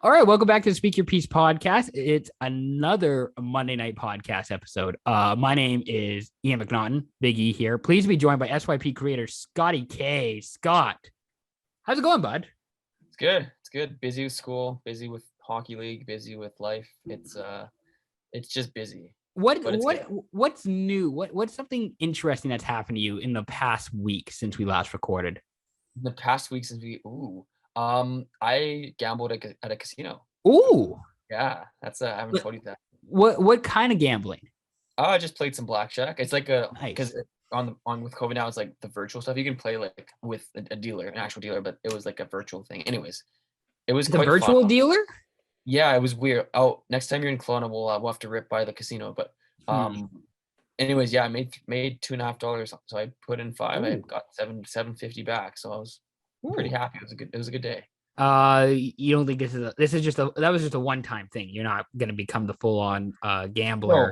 All right, welcome back to the Speak Your Piece podcast. It's another Monday night podcast episode. My name is Ian McNaughton, Big E here. Pleased to be joined by SYP creator Scotty K. Scott, how's it going, bud? It's good. It's good. Busy with school, busy with hockey league, busy with life. It's just busy, What but it's what good. what's new? What's something interesting that's happened to you in the past week since we last recorded? The past week since I gambled at a casino Ooh, before. Yeah, I haven't told you that. what kind of gambling? Oh, I just played some blackjack. It's like Nice. because on with COVID now, it's like the virtual stuff. You can play like with a dealer, an actual dealer, but it was like a virtual thing. Anyways, it was It's a quite fun. virtual dealer? Yeah, it was weird. Oh, next time you're in Kelowna, we'll have to rip by the casino. But Hmm. anyways, yeah, I made $2.50. So I put in five. I Ooh. got 750 back. So I was pretty Ooh. happy. It was a good day. You don't think this is just that was just a one-time thing. You're not gonna become the full-on gambler. No,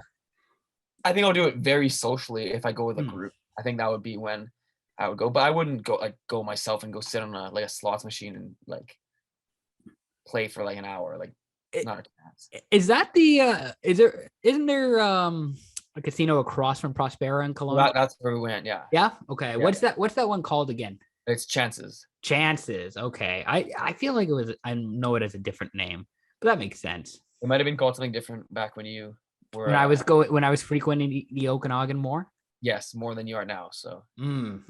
I think I'll do it very socially if I go with a Hmm. group. I think that would be when I would go. But I wouldn't go myself and go sit on a slots machine and like play for like an hour. Like not a chance. Is that the isn't there a casino across from Prospera in Well, Kelowna? that's where we went. Yeah. Yeah. Okay. Yeah. What's that one called again? It's chances. Chances. Okay. I feel like it was I know it as a different name, but that makes sense. It might have been called something different back when you were When I was frequenting the Okanagan more. yes, more than you are now. So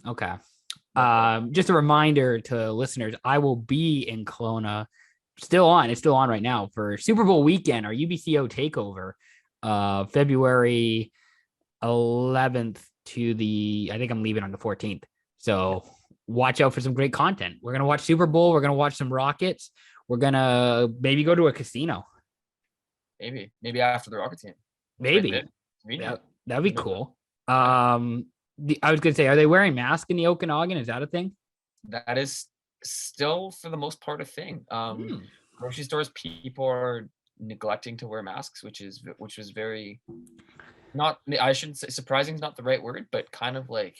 Okay. but Just a reminder to listeners, I will be in Kelowna still on. It's still on right now for Super Bowl weekend, our UBCO takeover, February 11th to I think I'm leaving on the 14th. So watch out for some great content. We're going to watch Super Bowl. We're going to watch some Rockets. We're going to maybe go to a casino. maybe after the Rocket team. It's right there. Maybe. Convenient. That'd be cool. Yeah. I was going to say, are they wearing masks in the Okanagan? Is that a thing? That is still for the most part a thing. Hmm. Grocery stores, people are neglecting to wear masks, which was very not. I shouldn't say surprising is not the right word, but kind of like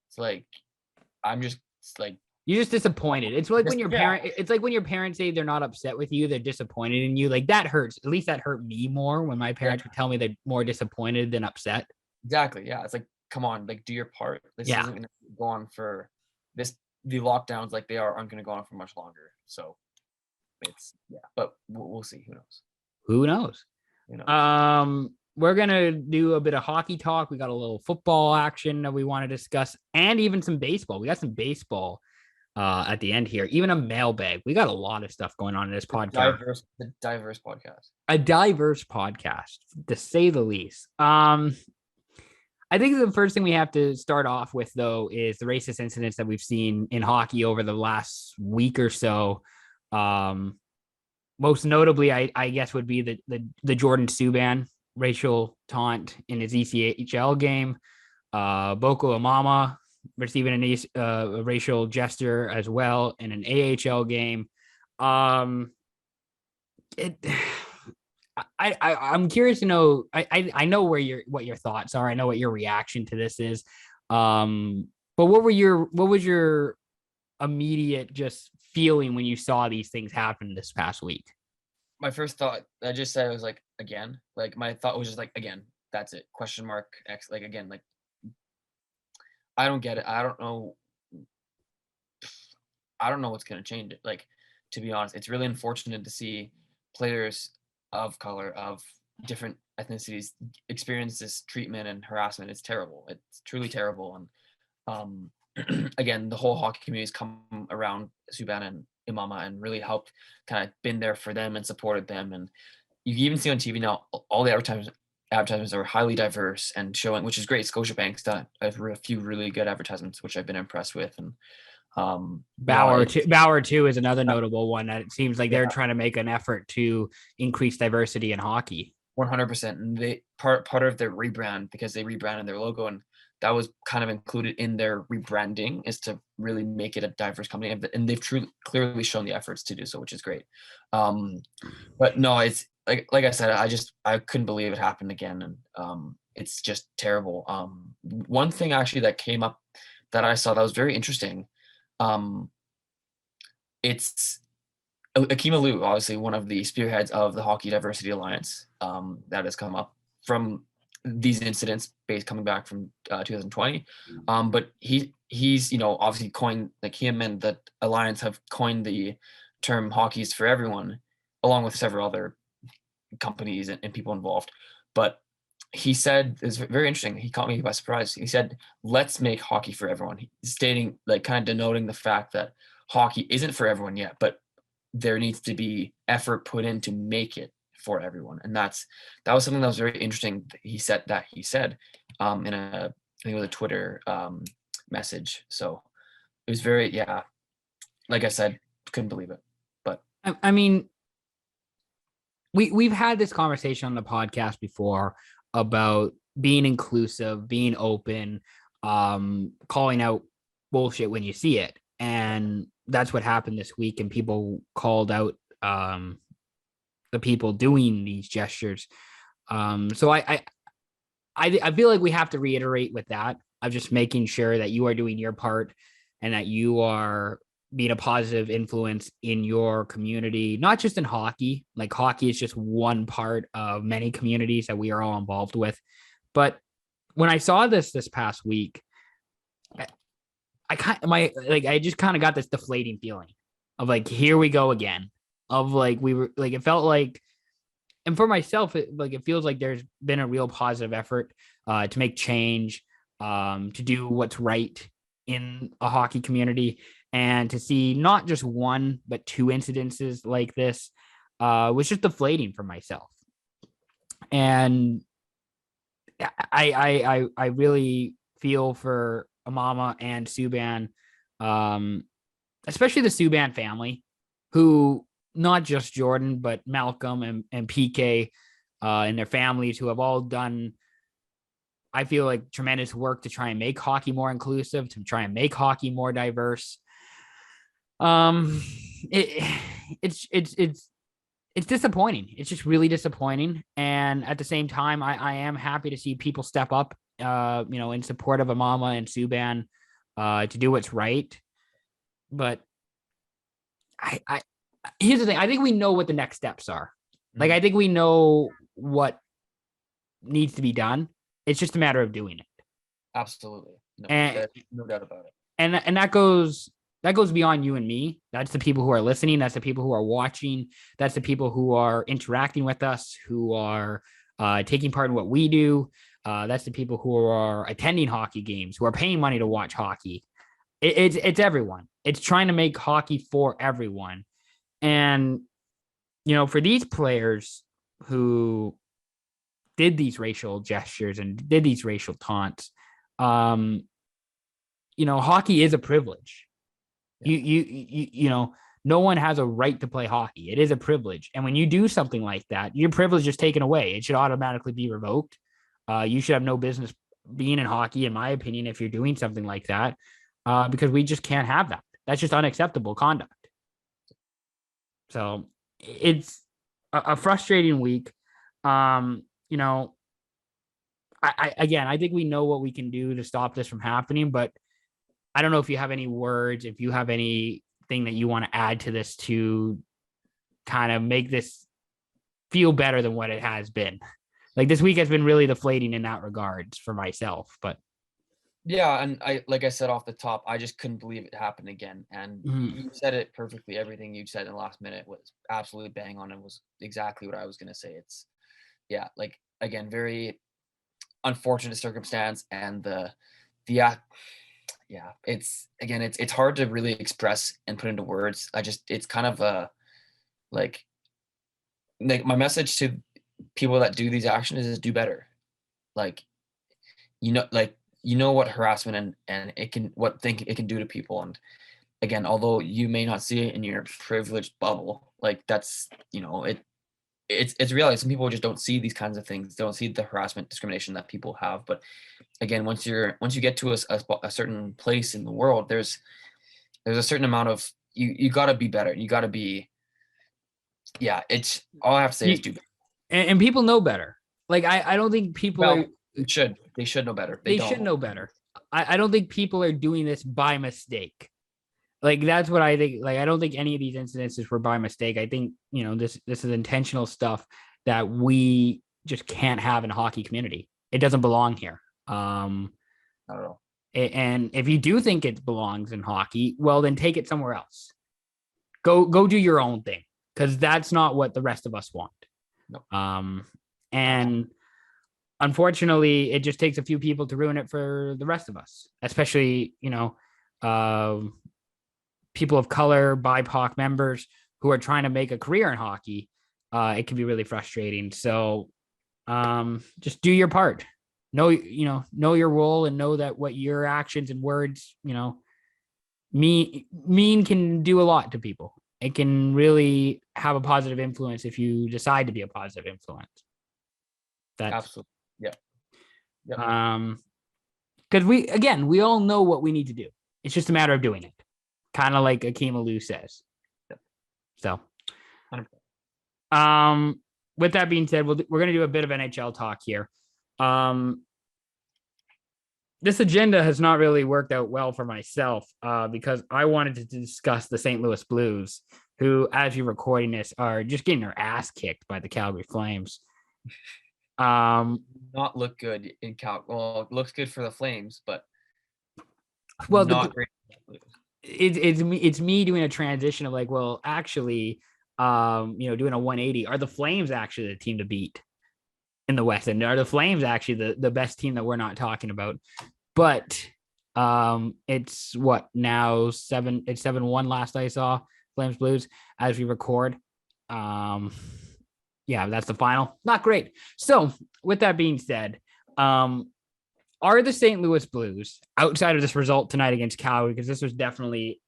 it's like I'm just like You're just disappointed. It's like just when your yeah, parent. It's like when your parents say they're not upset with you, they're disappointed in you. Like that hurts. At least that hurt me more when my yeah, parents would tell me they're more disappointed than upset. exactly. Yeah, it's like come on, like do your part. This Yeah. isn't going to go on for this. The lockdowns like they aren't going to go on for much longer. So it's yeah, but we'll see. Who knows? Who knows? Who knows? We're gonna do a bit of hockey talk. We got a little football action that we want to discuss, and even some baseball. We got some baseball at the end here. Even a mailbag. We got a lot of stuff going on in this podcast. The diverse podcast. A diverse podcast, to say the least. I think the first thing we have to start off with, though, is the racist incidents that we've seen in hockey over the last week or so. Um, Most notably, I guess, would be the Jordan Subban racial taunt in his ECHL game. Boko Amama receiving a racial gesture as well in an AHL game. Um, it I'm curious to know. I know what your thoughts are. I know what your reaction to this is. But what was your immediate just feeling when you saw these things happen this past week? My first thought, I just said, I was like, again. Like my thought was just like, again. That's it. Question mark X. Like again. Like I don't get it. I don't know what's gonna change it. Like to be honest, it's really unfortunate to see players of color of different ethnicities experience this treatment and harassment. It's terrible. It's truly terrible. And again, the whole hockey community has come around Subban and Imama and really helped kind of been there for them and supported them. And you can even see on TV now, all the advertisements are highly diverse and showing, which is great. Scotiabank's done a few really good advertisements, which I've been impressed with. And no, Bauer too is another notable one that it seems like yeah, they're trying to make an effort to increase diversity in hockey. 100%. And they part of their rebrand because they rebranded their logo and that was kind of included in their rebranding is to really make it a diverse company and they've clearly shown the efforts to do so, which is great. But no, it's like I said, I couldn't believe it happened again, and it's just terrible. One thing actually that came up that I saw that was very interesting. Um, it's Akeem Alou, obviously one of the spearheads of the Hockey Diversity Alliance, that has come up from these incidents based coming back from 2020. But he's obviously coined, like him and the alliance have coined the term "hockey's for everyone," along with several other companies and people involved. But he said, it's very interesting. He caught me by surprise. He said, "Let's make hockey for everyone," stating, like, kind of denoting the fact that hockey isn't for everyone yet, but there needs to be effort put in to make it for everyone. And that was something that was very interesting. He said in I think it was a Twitter message. So it was very, yeah, like I said, couldn't believe it. But I mean, we've had this conversation on the podcast before about being inclusive, being open, calling out bullshit when you see it. And that's what happened this week. And people called out the people doing these gestures. So I feel like we have to reiterate with that of just making sure that you are doing your part and that you are being a positive influence in your community, not just in hockey. Like, hockey is just one part of many communities that we are all involved with. But when I saw this past week, I just kind of got this deflating feeling of like, here we go again. Of like, we were like, it felt like, and for myself, it feels like there's been a real positive effort to make change, to do what's right in a hockey community, and to see not just one but two incidences like this was just deflating for myself. And I really feel for Amama and Subban, especially the Subban family, who, not just Jordan, but Malcolm and PK and their families, who have all done, I feel like, tremendous work to try and make hockey more inclusive, to try and make hockey more diverse. It's disappointing. It's just really disappointing. And at the same time, I am happy to see people step up, in support of Amama and Subban, to do what's right. But here's the thing. I think we know what the next steps are. Like, I think we know what needs to be done. It's just a matter of doing it. Absolutely. No doubt about it. And that goes beyond you and me. That's the people who are listening. That's the people who are watching. That's the people who are interacting with us, who are taking part in what we do. That's the people who are attending hockey games, who are paying money to watch hockey. It's everyone. It's trying to make hockey for everyone. And, for these players who did these racial gestures and did these racial taunts, hockey is a privilege. No one has a right to play hockey. It is a privilege. And when you do something like that, your privilege is taken away. It should automatically be revoked. You should have no business being in hockey, in my opinion, if you're doing something like that, because we just can't have that. That's just unacceptable conduct. So it's a frustrating week. I think we know what we can do to stop this from happening, but I don't know if you have any words, if you have anything that you want to add to this to kind of make this feel better than what it has been. Like, this week has been really deflating in that regards for myself, but. Yeah, and like I said off the top, I just couldn't believe it happened again. And you said it perfectly. Everything you said in the last minute was absolutely bang on. It was exactly what I was going to say. It's, yeah, like, again, very unfortunate circumstance. And it's hard to really express and put into words. It's kind of a, like my message to people that do these actions is do better. Like, what harassment and it can do to people. And again, although you may not see it in your privileged bubble, like, that's, it's reality. Some people just don't see these kinds of things. They don't see the harassment, discrimination that people have. But again, once you get to a certain place in the world, there's a certain amount of, you got to be better. You got to be, yeah, it's all I have to say is do better. And people know better. Like, I don't think people they should know better. They should know better. I don't think people are doing this by mistake. Like that's what I think. Like I don't think any of these incidences were by mistake. I think this is intentional stuff that we just can't have in a hockey community. It doesn't belong here. Not at all. And if you do think it belongs in hockey, well then take it somewhere else. Go do your own thing, because that's not what the rest of us want. No. And unfortunately, it just takes a few people to ruin it for the rest of us, especially people of color, BIPOC members who are trying to make a career in hockey. It can be really frustrating. So just do your part. Know your role, and know that what your actions and words, mean can do a lot to people. It can really have a positive influence if you decide to be a positive influence. That's absolutely. Yeah. Yep. Because we all know what we need to do. It's just a matter of doing it. Kind of like Akeem Alou says. Yep. So, 100%. With that being said, we're going to do a bit of NHL talk here. This agenda has not really worked out well for myself because I wanted to discuss the St. Louis Blues, who, as you're recording this, are just getting their ass kicked by the Calgary Flames. Not look good in Well, it looks good for the Flames, but not great. It's me doing a transition of like, well, actually, doing a 180. Are the Flames actually the team to beat in the West? And are the Flames actually the best team that we're not talking about? But it's what now 7-1 last I saw Flames Blues as we record. Yeah, that's the final. Not great. So with that being said, are the St. Louis Blues, outside of this result tonight against Calgary, because this was definitely,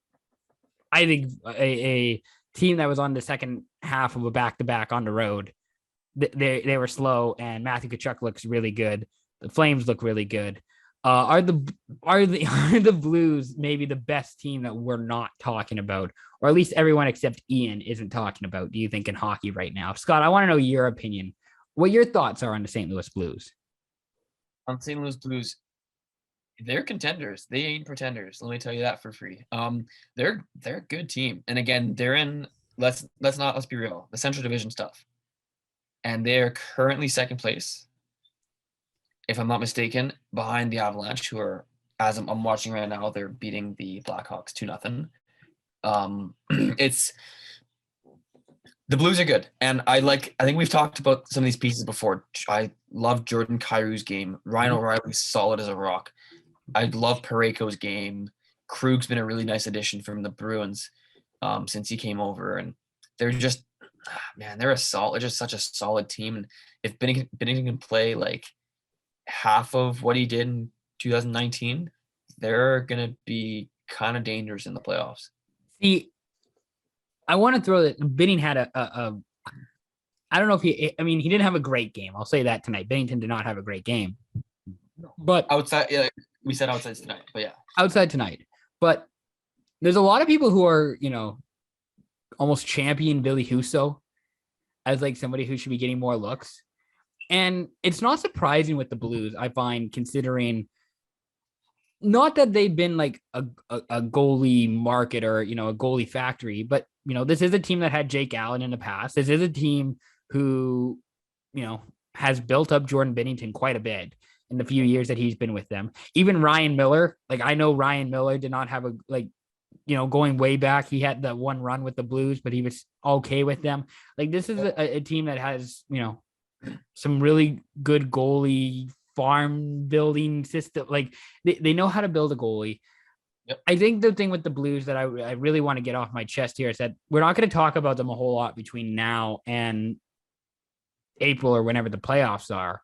I think, a team that was on the second half of a back-to-back on the road. They were slow, and Matthew Tkachuk looks really good. The Flames look really good. Are the Blues maybe the best team that we're not talking about, or at least everyone except Ian isn't talking about, do you think, in hockey right now? Scott, I want to know your opinion. What your thoughts are on the St. Louis Blues? On St. Louis Blues, they're contenders. They ain't pretenders. Let me tell you that for free. They're a good team, and again, they're in. Let's be real. The Central Division stuff, and they're currently second place, if I'm not mistaken, behind the Avalanche, who are, as I'm watching right now, they're beating the Blackhawks 2-0. It's the Blues are good, and I think we've talked about some of these pieces before. I love Jordan Kyrou's game. Ryan O'Reilly's solid as a rock. I love Parayko's game. Krug's been a really nice addition from the Bruins since he came over, and they're just they're just such a solid team. And if Binnington can play like half of what he did in 2019, they're gonna be kind of dangerous in the playoffs. See, I want to throw that Binnington had a I don't know if he didn't have a great game. I'll say that tonight. Binnington did not have a great game. But outside, we said outside tonight, but yeah. Outside tonight. But there's a lot of people who are, almost champion Billy Husso as like somebody who should be getting more looks. And it's not surprising with the Blues, I find, considering not that they've been like a goalie market or, a goalie factory, but, this is a team that had Jake Allen in the past. This is a team who, has built up Jordan Binnington quite a bit in the few years that he's been with them. Even Ryan Miller, like I know Ryan Miller did not have going way back, he had that one run with the Blues, but he was okay with them. Like this is a team that has, some really good goalie farm building system. Like they know how to build a goalie. Yep. I think the thing with the Blues that I really want to get off my chest here is that we're not going to talk about them a whole lot between now and April or whenever the playoffs are.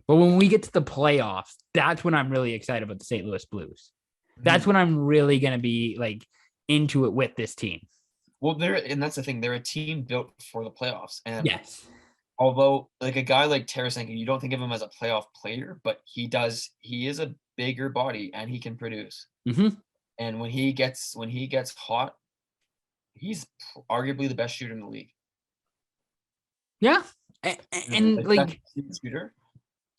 But when we get to the playoffs, that's when I'm really excited about the St. Louis Blues. That's when I'm really going to be like into it with this team. Well, that's the thing. They're a team built for the playoffs. And yes, although like a guy like Tarasenko, you don't think of him as a playoff player, but he is a bigger body and he can produce. Mm-hmm. And when he gets hot, he's arguably the best shooter in the league. Yeah. And like shooter,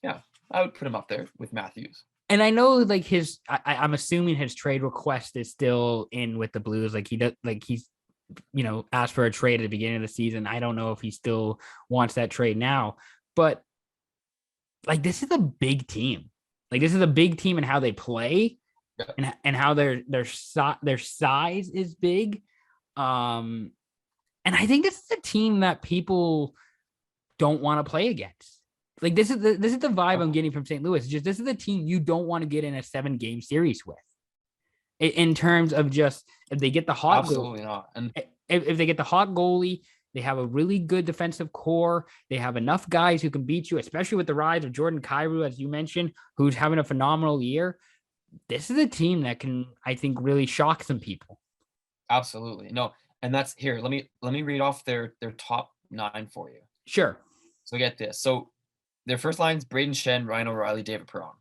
yeah, I would put him up there with Matthews. And I know like I'm assuming his trade request is still in with the Blues. Like he does, like he's, asked for a trade at the beginning of the season. I don't know if he still wants that trade now, but like this is a big team. Like this is a big team in how they play and how their size is big. And I think this is a team that people don't want to play against. Like this is the vibe I'm getting from St. Louis. Just this is a team you don't want to get in a 7-game series with. In terms of just if they get the hot absolutely not. And if they get the hot goalie, they have a really good defensive core. They have enough guys who can beat you, especially with the rise of Jordan Kyrou, as you mentioned, who's having a phenomenal year. This is a team that can, I think, really shock some people. Absolutely. No, and that's here. Let me read off their top 9 for you. Sure. So get this. So their first line's Braden Shen, Ryan O'Reilly, David Perron.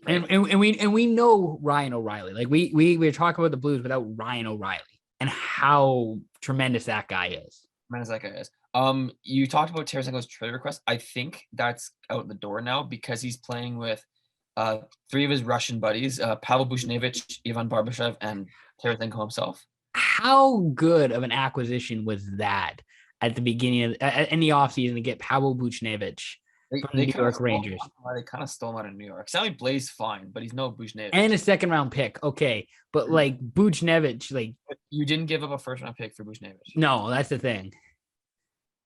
Right? And we know Ryan O'Reilly. Like we were talking about the Blues without Ryan O'Reilly and how tremendous that guy is. Tremendous that guy is. You talked about Tarasenko's trade request. I think that's out the door now because he's playing with 3 of his Russian buddies, Pavel Buchnevich, Ivan Barbashev, and Tarasenko himself. How good of an acquisition was that at the beginning of in the offseason to get Pavel Buchnevich from the New York Rangers? They kind of stole him out of New York. Sammy Blaze fine, but he's no Buchnevich. And a 2nd-round pick, okay, but like Buchnevich, like you didn't give up a 1st-round pick for Buchnevich. No, that's the thing.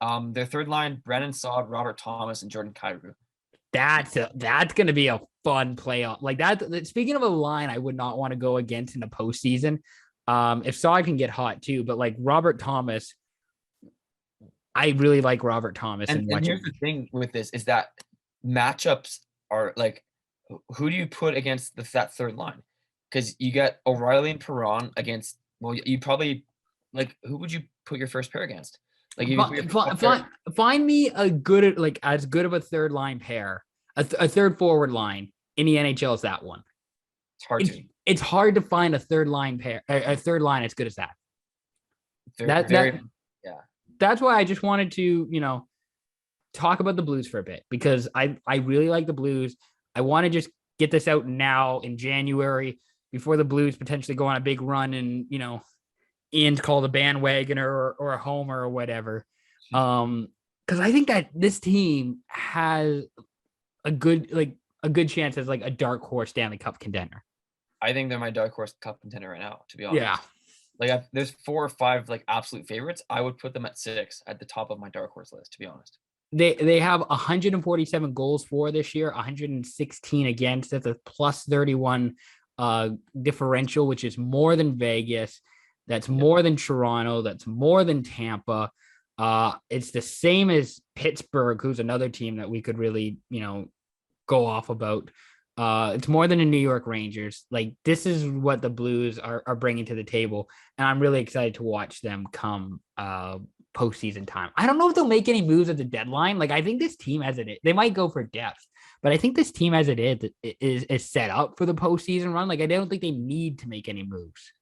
Their third line: Brennan Saad, Robert Thomas, and Jordan Kyrou. That's going to be a fun playoff. Like that. Speaking of a line, I would not want to go against in the postseason. If Saad can get hot too, but like Robert Thomas, I really like Robert Thomas. And here's the thing with this is that matchups are like, who do you put against that third line? Because you got O'Reilly and Perron against. Well, you probably like who would you put your first pair against? Like find me a good like as good of a third line pair, a third forward line in the NHL is that one. It's hard it's hard to find a third line pair, a third line as good as that. That's why I just wanted to, talk about the Blues for a bit because I really like the Blues. I want to just get this out now in January before the Blues potentially go on a big run and, Ian's called a bandwagoner or a homer or whatever. Because I think that this team has a good chance as like a dark horse Stanley Cup contender. I think they're my dark horse cup contender right now, to be honest. Yeah. Like there's 4 or 5 like absolute favorites. I would put them at 6 at the top of my dark horse list, to be honest. They have 147 goals for this year, 116 against. That's a plus 31 differential, which is more than Vegas. That's more than Toronto. That's more than Tampa. It's the same as Pittsburgh, who's another team that we could really, go off about. It's more than the New York Rangers. Like this is what the Blues are bringing to the table, and I'm really excited to watch them come postseason time. I don't know if they'll make any moves at the deadline. Like I think this team as it is, they might go for depth, but I think this team as it is set up for the postseason run. Like I don't think they need to make any moves.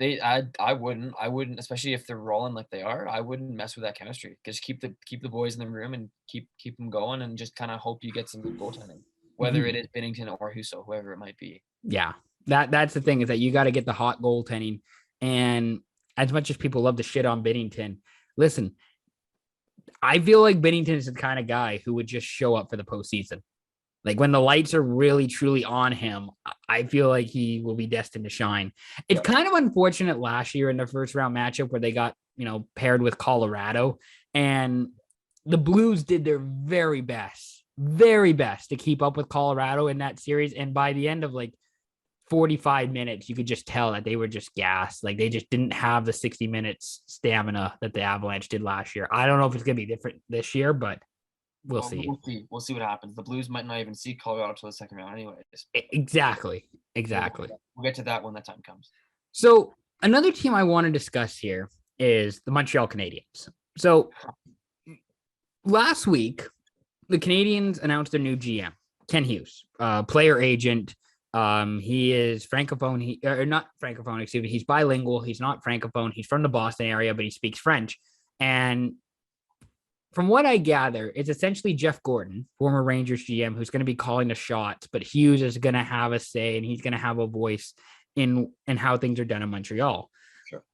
I wouldn't, especially if they're rolling like they are. I wouldn't mess with that chemistry. Just keep the boys in the room and keep them going, and just kind of hope you get some good goaltending. Whether it is Binnington or Husso, whoever it might be. Yeah, that's the thing is that you got to get the hot goaltending. And as much as people love to shit on Binnington, listen, I feel like Binnington is the kind of guy who would just show up for the postseason. Like when the lights are really, truly on him, I feel like he will be destined to shine. It's kind of unfortunate last year in the first round matchup where they got, paired with Colorado, and the Blues did their very best to keep up with Colorado in that series. And by the end of like 45 minutes, you could just tell that they were just gassed. Like they just didn't have the 60 minutes stamina that the Avalanche did last year. I don't know if it's going to be different this year, but we'll see. We'll see what happens. The Blues might not even see Colorado till the second round anyways. Exactly. We'll get to that when that time comes. So another team I want to discuss here is the Montreal Canadiens. So last week, the Canadiens announced their new GM, Ken Hughes, player agent. He is Francophone, or not Francophone, excuse me. He's bilingual. He's not Francophone. He's from the Boston area, but he speaks French. And from what I gather, it's essentially Jeff Gordon, former Rangers GM, who's going to be calling the shots, but Hughes is going to have a say and he's going to have a voice in how things are done in Montreal. Sure.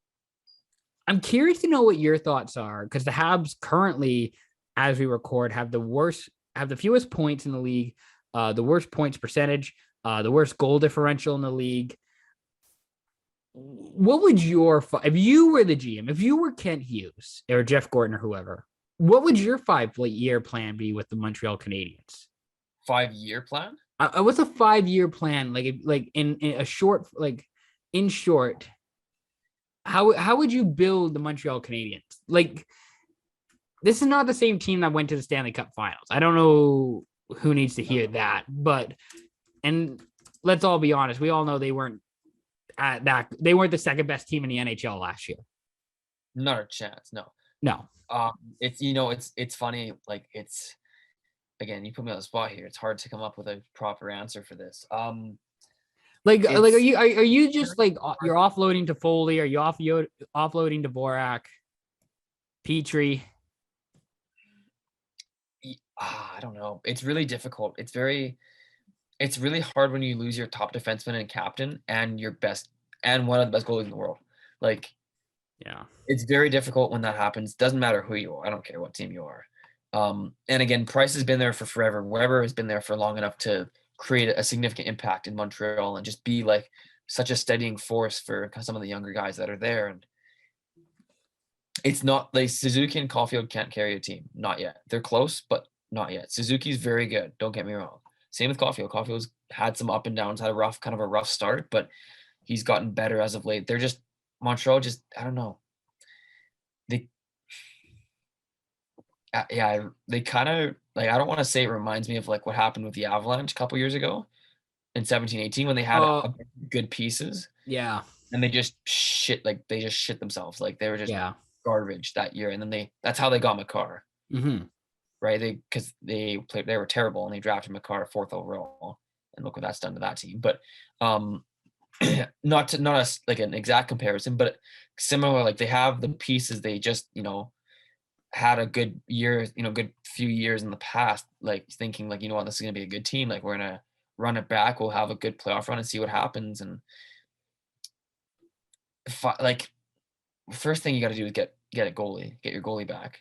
I'm curious to know what your thoughts are, because the Habs currently, as we record, have the fewest points in the league, the worst points percentage, the worst goal differential in the league. What would if you were the GM, if you were Kent Hughes or Jeff Gordon or whoever, what would your 5-year plan be with the Montreal Canadiens? 5-year plan? What's a 5-year plan? Like in a short, like in short, how would you build the Montreal Canadiens? Like, this is not the same team that went to the Stanley Cup Finals. I don't know who needs to hear that, but and let's all be honest, we all know they weren't the second best team in the NHL last year. Not a chance. No. It's funny. Like, it's, again, you put me on the spot here. It's hard to come up with a proper answer for this. Like, are you just like you're offloading to Foley? Are you offloading to Dvorak, Petrie? I don't know. It's really difficult. It's really hard when you lose your top defenseman and captain and your best and one of the best goalies in the world. Like, yeah, it's very difficult when that happens. Doesn't matter who you are. I don't care what team you are. And again, Price has been there for forever. Weber has been there for long enough to create a significant impact in Montreal and just be like such a steadying force for some of the younger guys that are there. And it's not like Suzuki and Caulfield can't carry a team. Not yet. They're close, but not yet. Suzuki's very good. Don't get me wrong. Same with Caulfield. Caulfield's had some up and downs, had a rough start, but he's gotten better as of late. They're just Montreal. I don't know. They kind of, like, I don't want to say it reminds me of like what happened with the Avalanche a couple years ago in 17-18 when they had good pieces. Yeah. And they just shit themselves. Like, they were just garbage that year. And then that's how they got McCarr. Mm-hmm. Right? Because they were terrible and they drafted McCarr 4th overall. And look what that's done to that team. But not like an exact comparison, but similar. Like, they have the pieces. They just, had a good year, good few years in the past, like thinking like, this is going to be a good team. Like, we're going to run it back. We'll have a good playoff run and see what happens. And first thing you got to do is get your goalie back.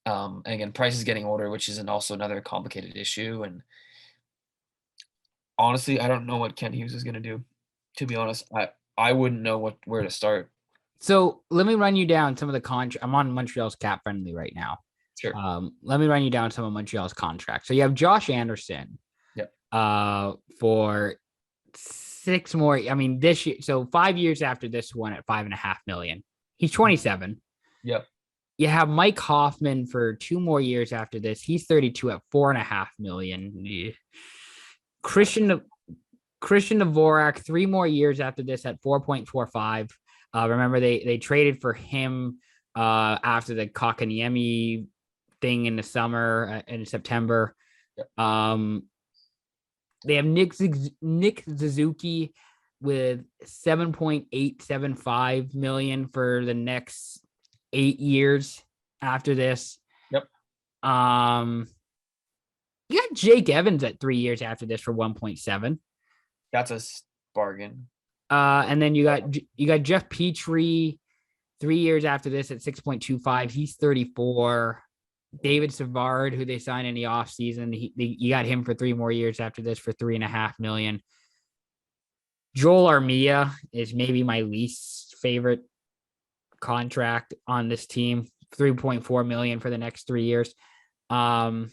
And again, Price is getting older, which is also another complicated issue. And honestly, I don't know what Kent Hughes is going to do. To be honest, I wouldn't know where to start. So let me run you down some of the contract. I'm on Montreal's cap friendly right now. Sure. Let me run you down some of Montreal's contracts. So you have Josh Anderson. Yep. For 6 more. I mean, this year. So 5 years after this one at $5.5 million. He's 27. Yep. You have Mike Hoffman for 2 more years after this. He's 32 at $4.5 million. Yeah. Christian Dvorak, 3 more years after this at 4.45. Remember, they traded for him after the Kotkaniemi thing in the summer in September. Yep. They have Nick Suzuki with $7.875 million for the next 8 years after this. Yep. You got Jake Evans at 3 years after this for 1.7. That's a bargain. And then you got Jeff Petrie 3 years after this at 6.25. He's 34. David Savard, who they signed in the offseason, you got him for 3 more years after this for $3.5 million. Joel Armia is maybe my least favorite contract on this team, $3.4 million for the next 3 years. The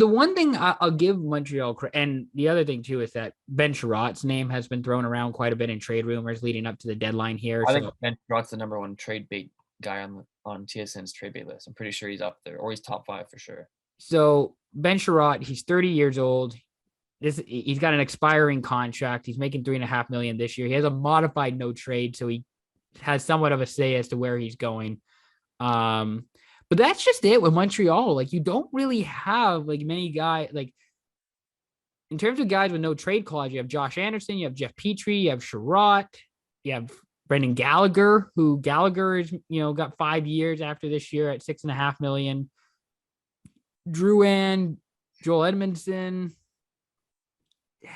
one thing I'll give Montreal, and the other thing too, is that Ben Sherratt's name has been thrown around quite a bit in trade rumors leading up to the deadline here. I think Ben Sherratt's the number 1 trade bait guy on TSN's trade bait list. I'm pretty sure he's up there, or he's top 5 for sure. So Ben Sherratt, he's 30 years old. He's got an expiring contract. He's making $3.5 million this year. He has a modified no trade, so he has somewhat of a say as to where he's going. But that's just it with Montreal. Like, you don't really have like many guys. Like, in terms of guys with no trade clause, you have Josh Anderson, you have Jeff Petrie, you have Sherratt, you have Brendan Gallagher, who Gallagher is, got 5 years after this year at $6.5 million. Drouin, Joel Edmondson. Yeah,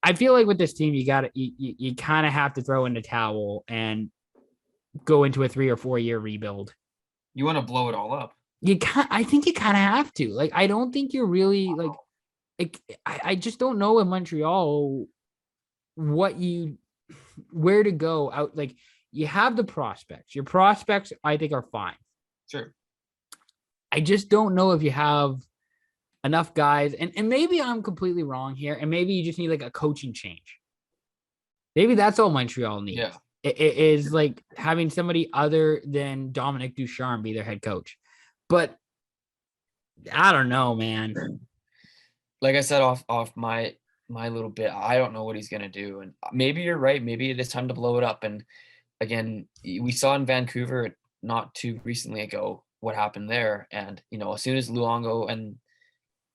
I feel like with this team, you kind of have to throw in the towel and go into a 3 or 4 year rebuild. You want to blow it all up. I think you kind of have to. Like, I don't think you're really like I just don't know in Montreal where to go out. Like, you have the prospects. Your prospects, I think, are fine. Sure. I just don't know if you have enough guys, and maybe I'm completely wrong here, and maybe you just need like a coaching change. Maybe that's all Montreal needs. Yeah. It is like having somebody other than Dominic Ducharme be their head coach. But I don't know, man. Like I said off my little bit, I don't know what he's gonna do, and maybe you're right. Maybe it is time to blow it up. And again, we saw in Vancouver not too recently ago what happened there, and as soon as Luongo and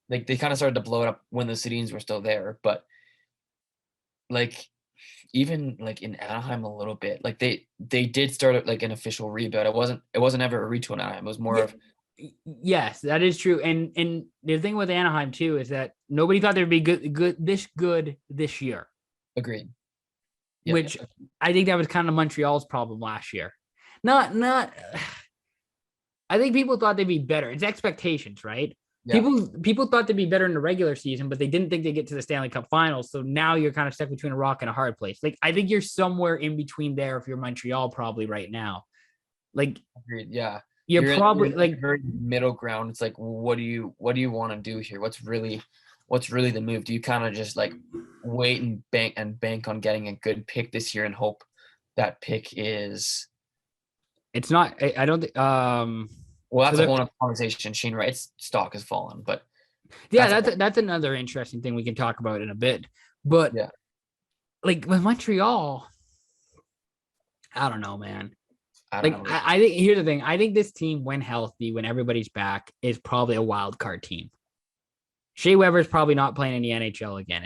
like they kind of started to blow it up when the Sedins were still there, but like even like in Anaheim a little bit, like they did start like an official rebuild. It wasn't ever a retool in Anaheim. It was more of yes, that is true. And the thing with Anaheim too is that nobody thought they'd be good this year. Agreed. Yep. Which I think that was kind of Montreal's problem last year. Not I think people thought they'd be better. It's expectations, right? Yeah. People thought they'd be better in the regular season, but they didn't think they'd get to the Stanley Cup Finals. So now you're kind of stuck between a rock and a hard place. Like, I think you're somewhere in between there if you're Montreal probably right now. Like, agreed. Yeah. You're probably like very middle ground. It's like, what do you want to do here? What's really the move? Do you kind of just like wait and bank on getting a good pick this year and hope that pick is? It's not. I don't think. Well, that's a whole other conversation. Shane Wright's stock has fallen, but yeah, that's another interesting thing we can talk about in a bit. But yeah, like with Montreal, I don't know, man. I think here's the thing. I think this team, when healthy, when everybody's back, is probably a wild card team. Shea Weber's probably not playing in the NHL again.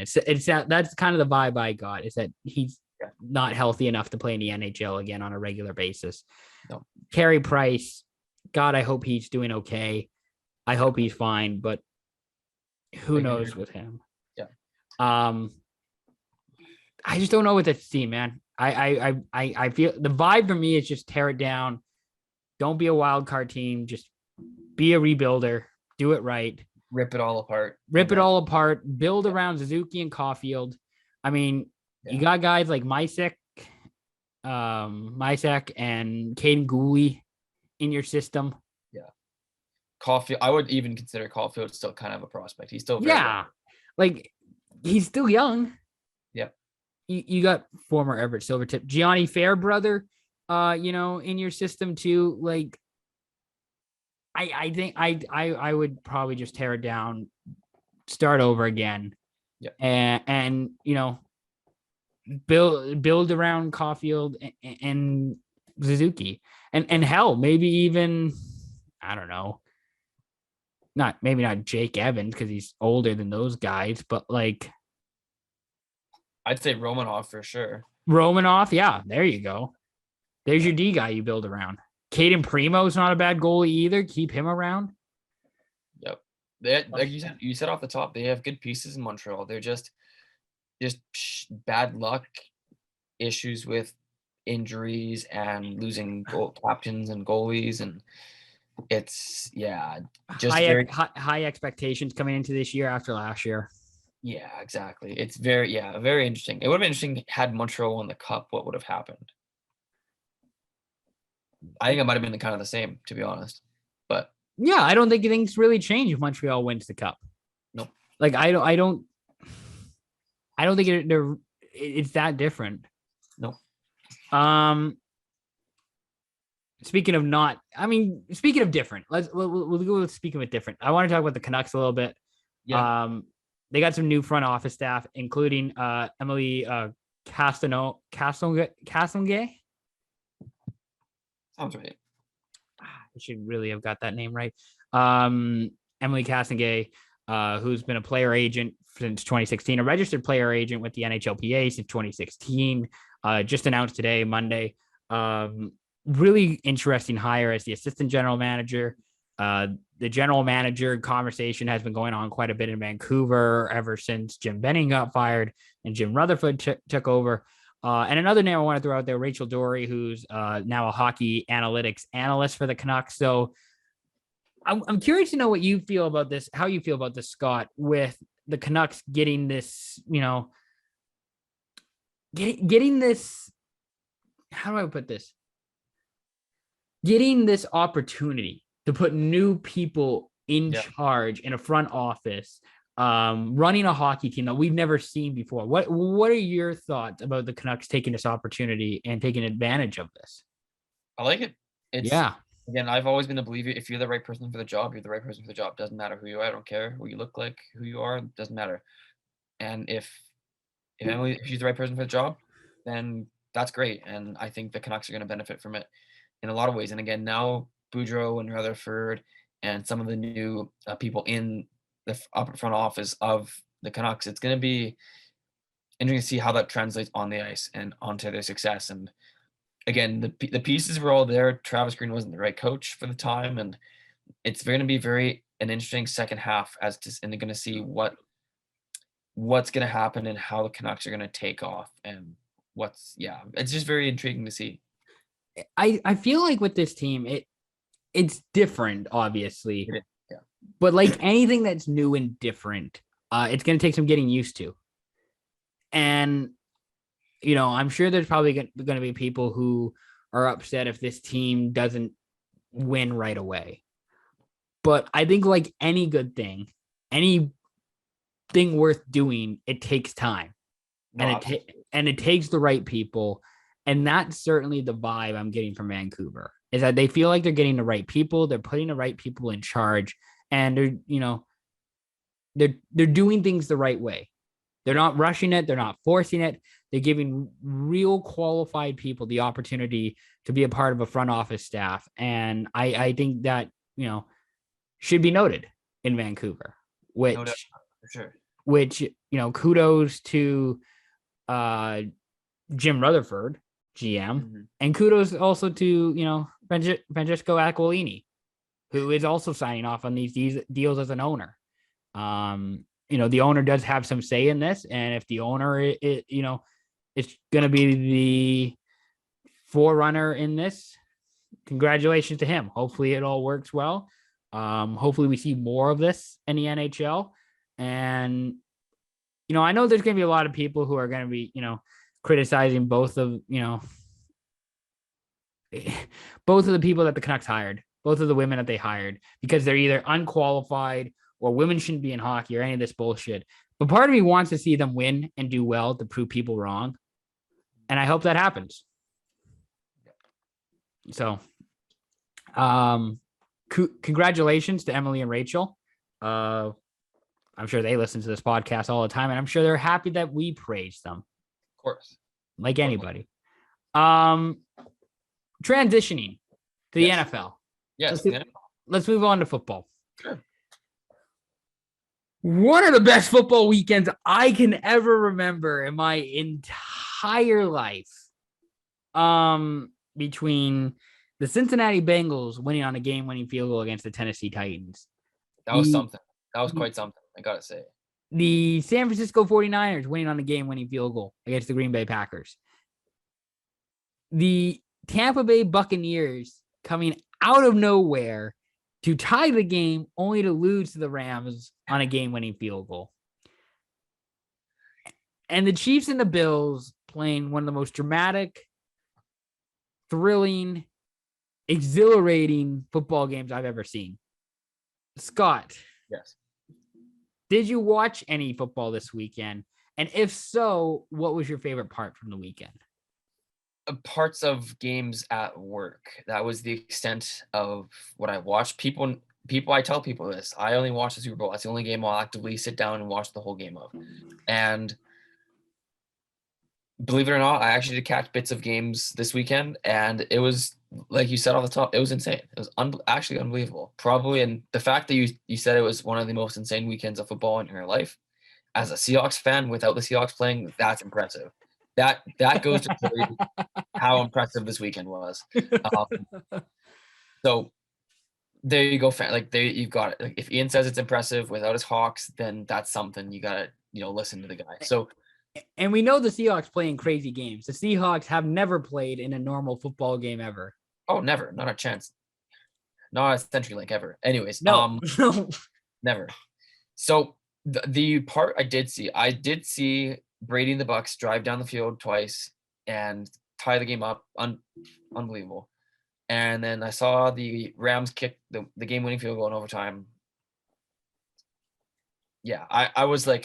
That's kind of the vibe I got, is that he's not healthy enough to play in the NHL again on a regular basis. No. Carey Price, God, I hope he's doing okay. I hope he's fine, but who knows with him? Yeah. I just don't know with this team, man. I feel the vibe for me is just tear it down. Don't be a wild card team. Just be a rebuilder. Do it right. Rip it all apart. Build around Suzuki and Caulfield. I mean, you got guys like Mysek and Caden Gooley in your system. Yeah. Caulfield, I would even consider Caulfield still kind of a prospect. He's still like he's still young. Yeah. You got former Everett Silvertip, Gianni Fairbrother, in your system too. Like, I think I would probably just tear it down, start over again. Yeah. And build around Caulfield and Suzuki. And hell, maybe even, I don't know, maybe not Jake Evans because he's older than those guys, but like, I'd say Romanov for sure. Romanov, yeah, there you go. There's your D guy you build around. Caden Primo's not a bad goalie either. Keep him around. Yep. Like you said off the top, they have good pieces in Montreal. They're just bad luck, issues with injuries and losing captains and goalies, and it's just high expectations coming into this year after last year. Yeah, exactly. It's very interesting. It would have been interesting had Montreal won the cup. What would have happened? I think it might have been kind of the same, to be honest. But yeah, I don't think things really change if Montreal wins the cup. Nope. Like I don't think it's that different. No. Speaking of different, we'll go with speaking of different. I want to talk about the Canucks a little bit. Yeah. They got some new front office staff, including Emily Castonguay. Sounds right. I should really have got that name right. Emily Castonguay, who's been a player agent since 2016, a registered player agent with the NHLPA since 2016. Just announced today, Monday. Really interesting hire as the assistant general manager. The general manager conversation has been going on quite a bit in Vancouver ever since Jim Benning got fired and Jim Rutherford took over. And another name I want to throw out there, Rachel Dory, who's now a hockey analytics analyst for the Canucks. So I'm curious to know what you feel about this, how you feel about this, Scott, with the Canucks getting this, getting this, how do I put this? Getting this opportunity to put new people in charge in a front office, running a hockey team that we've never seen before. What are your thoughts about the Canucks taking this opportunity and taking advantage of this? I like it. Again, I've always been a believer. If you're the right person for the job, you're the right person for the job. Doesn't matter who you are. I don't care what you look like, who you are. Doesn't matter. And if she's the right person for the job, then that's great. And I think the Canucks are going to benefit from it in a lot of ways. And again, now Boudreau and Rutherford and some of the new people in the upper front office of the Canucks, it's going to be interesting to see how that translates on the ice and onto their success. And again, the pieces were all there. Travis Green wasn't the right coach for the time, and it's going to be an interesting second half and they're going to see what's going to happen and how the Canucks are going to take off and it's just very intriguing to see. I feel like with this team, it's different, obviously, yeah. But like anything that's new and different, it's going to take some getting used to. And I'm sure there's probably going to be people who are upset if this team doesn't win right away. But I think like any good thing, anything worth doing, it takes time. Wow. And it takes the right people. And that's certainly the vibe I'm getting from Vancouver, is that they feel like they're getting the right people. They're putting the right people in charge, and they're doing things the right way. They're not rushing it. They're not forcing it. They're giving real qualified people the opportunity to be a part of a front office staff. And I think that, should be noted in Vancouver, which, no doubt, for sure. Which, kudos to Jim Rutherford, GM, and kudos also to, Francesco Aquilini, who is also signing off on these deals as an owner. The owner does have some say in this, and if the owner, is going to be the forerunner in this, congratulations to him. Hopefully it all works well. Hopefully we see more of this in the NHL. And, I know there's going to be a lot of people who are going to be, criticizing both of the people that the Canucks hired, both of the women that they hired, because they're either unqualified or women shouldn't be in hockey or any of this bullshit. But part of me wants to see them win and do well to prove people wrong. And I hope that happens. So, congratulations to Emily and Rachel. I'm sure they listen to this podcast all the time, and I'm sure they're happy that we praise them. Of course. Like anybody. Transitioning to the NFL. Yes. Let's move on to football. Sure. One of the best football weekends I can ever remember in my entire life. Between the Cincinnati Bengals winning on a game-winning field goal against the Tennessee Titans. That was something. That was quite something, I got to say. The San Francisco 49ers winning on a game-winning field goal against the Green Bay Packers. The Tampa Bay Buccaneers coming out of nowhere to tie the game, only to lose to the Rams on a game-winning field goal. And the Chiefs and the Bills playing one of the most dramatic, thrilling, exhilarating football games I've ever seen. Scott. Yes. Did you watch any football this weekend? And if so, what was your favorite part from the weekend? Parts of games at work. That was the extent of what I watched. I tell people this. I only watch the Super Bowl. That's the only game I'll actively sit down and watch the whole game of. And believe it or not, I actually did catch bits of games this weekend, and it was, like you said off the top, it was insane. It was actually unbelievable. Probably, and the fact that you said it was one of the most insane weekends of football in your life, as a Seahawks fan, without the Seahawks playing, that's impressive. That goes to show you how impressive this weekend was. So there you go, fan. There you've got it. Like, if Ian says it's impressive without his Hawks, then that's something you gotta listen to the guy. So, and we know the Seahawks playing crazy games. The Seahawks have never played in a normal football game ever. Oh, never, not a chance. Not a CenturyLink ever. Anyways, no. Never. So the part I did see Brady and the Bucks drive down the field twice and tie the game up. Unbelievable. And then I saw the Rams kick the game-winning field goal in overtime. Yeah, I was kind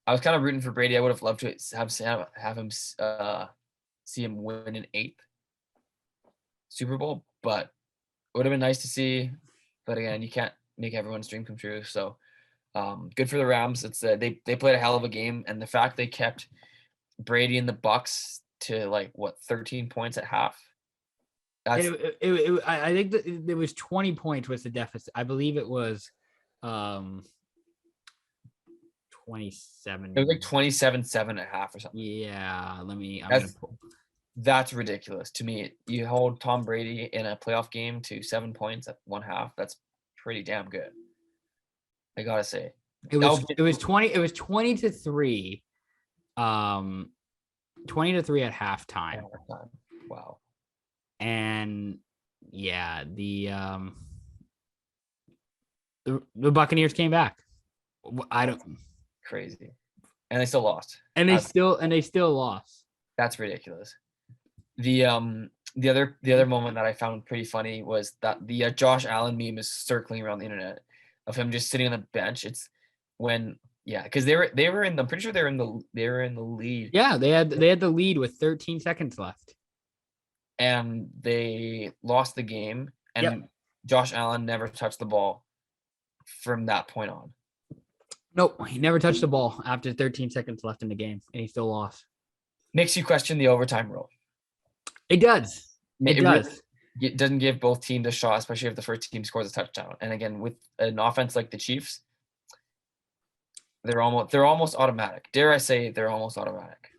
of rooting for Brady. I would have loved to have him see him win an 8th Super Bowl, but it would have been nice to see. But again, you can't make everyone's dream come true. So good for the Rams. It's they played a hell of a game, and the fact they kept Brady and the Bucks to 13 points at half. I think it was 20 points was the deficit. I believe it was 27. It was like 27-7 at half or something. Yeah, that's ridiculous to me. You hold Tom Brady in a playoff game to 7 points at one half. That's pretty damn good. I gotta say. It was 20 to 3. 20 to 3 at halftime. Wow. And yeah, the Buccaneers came back. Crazy. And they still lost. And they still lost. That's ridiculous. The other moment that I found pretty funny was that the Josh Allen meme is circling around the internet of him just sitting on the bench. It's when because they were in the, I'm pretty sure they were in the lead. Yeah, they had the lead with 13 seconds left. And they lost the game, and Josh Allen never touched the ball from that point on. Nope, he never touched the ball after 13 seconds left in the game, and he still lost. Makes you question the overtime rule. It does. It does. It doesn't give both teams a shot, especially if the first team scores a touchdown. And again, with an offense like the Chiefs, they're almost automatic. Dare I say they're almost automatic.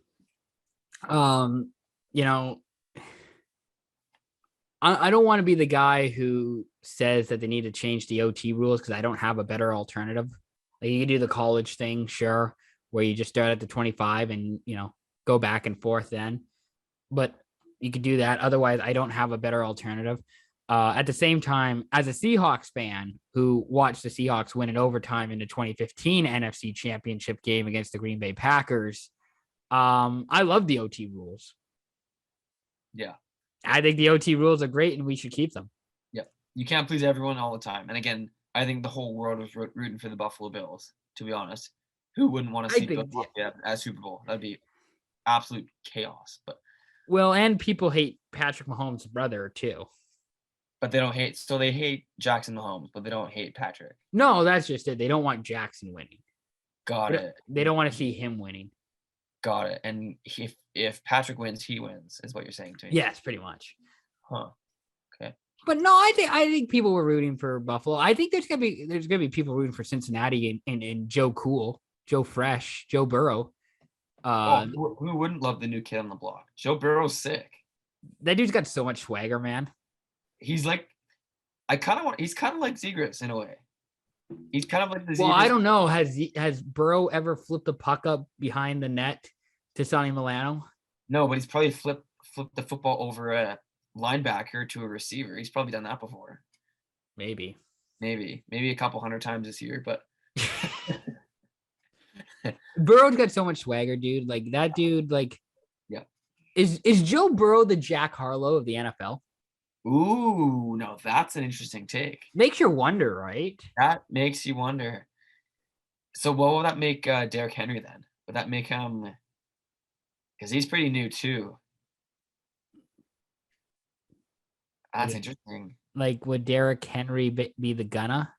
I don't want to be the guy who says that they need to change the OT rules because I don't have a better alternative. Like, you can do the college thing, sure, where you just start at the 25 and, go back and forth then. But you could do that. Otherwise, I don't have a better alternative. At the same time, as a Seahawks fan who watched the Seahawks win in overtime in the 2015 NFC Championship game against the Green Bay Packers, I love the OT rules. Yeah. I think the OT rules are great and we should keep them. Yeah. You can't please everyone all the time. And again, I think the whole world was rooting for the Buffalo Bills, to be honest. Who wouldn't want to see Philadelphia as Super Bowl? That'd be absolute chaos. And people hate Patrick Mahomes' brother too. But they don't hate, so they hate Jackson Mahomes, but they don't hate Patrick. No, that's just it. They don't want Jackson winning. Got it. They don't want to see him winning. Got it. And if Patrick wins, he wins, is what you're saying to me. Yes, pretty much. Huh. Okay. But no, I think people were rooting for Buffalo. I think there's gonna be people rooting for Cincinnati and Joe Cool, Joe Fresh, Joe Burrow. Who wouldn't love the new kid on the block? Joe Burrow's sick. That dude's got so much swagger, man. He's like, he's kind of like Zegras in a way. He's kind of like the Zegras. Well, I don't know. Has Burrow ever flipped the puck up behind the net to Sonny Milano? No, but he's probably flipped the football over a linebacker to a receiver. He's probably done that before. Maybe a couple hundred times this year, but Burrow's got so much swagger, dude. Like, that dude, yeah. Is Joe Burrow the Jack Harlow of the NFL? Ooh, no, that's an interesting take. Makes you wonder, right? That makes you wonder. So what will that make Derrick Henry then? Would that make him, because he's pretty new too. That's interesting. Like, would Derrick Henry be the gunna?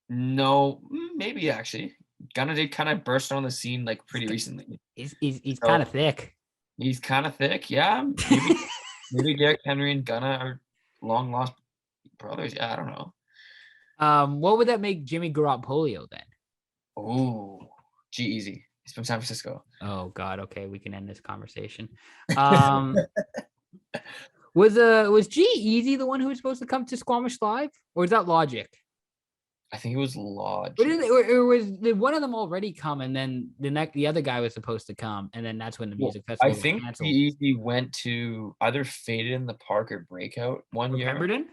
No, maybe actually. Gunna did kind of burst on the scene pretty recently. He's kind of thick. He's kind of thick, yeah. Maybe Derrick Henry and Gunna are long lost brothers. Yeah, I don't know. What would that make Jimmy Garoppolo then? Ooh, G-Eazy. He's from San Francisco. Oh God. Okay, we can end this conversation. Was G-Eazy the one who was supposed to come to Squamish Live, or is that Logic? I think it was Logic. Did one of them already come, and then the other guy was supposed to come, and then that's when the music festival I think canceled. G-Eazy went to either Faded in the Park or Breakout one year. Pemberton?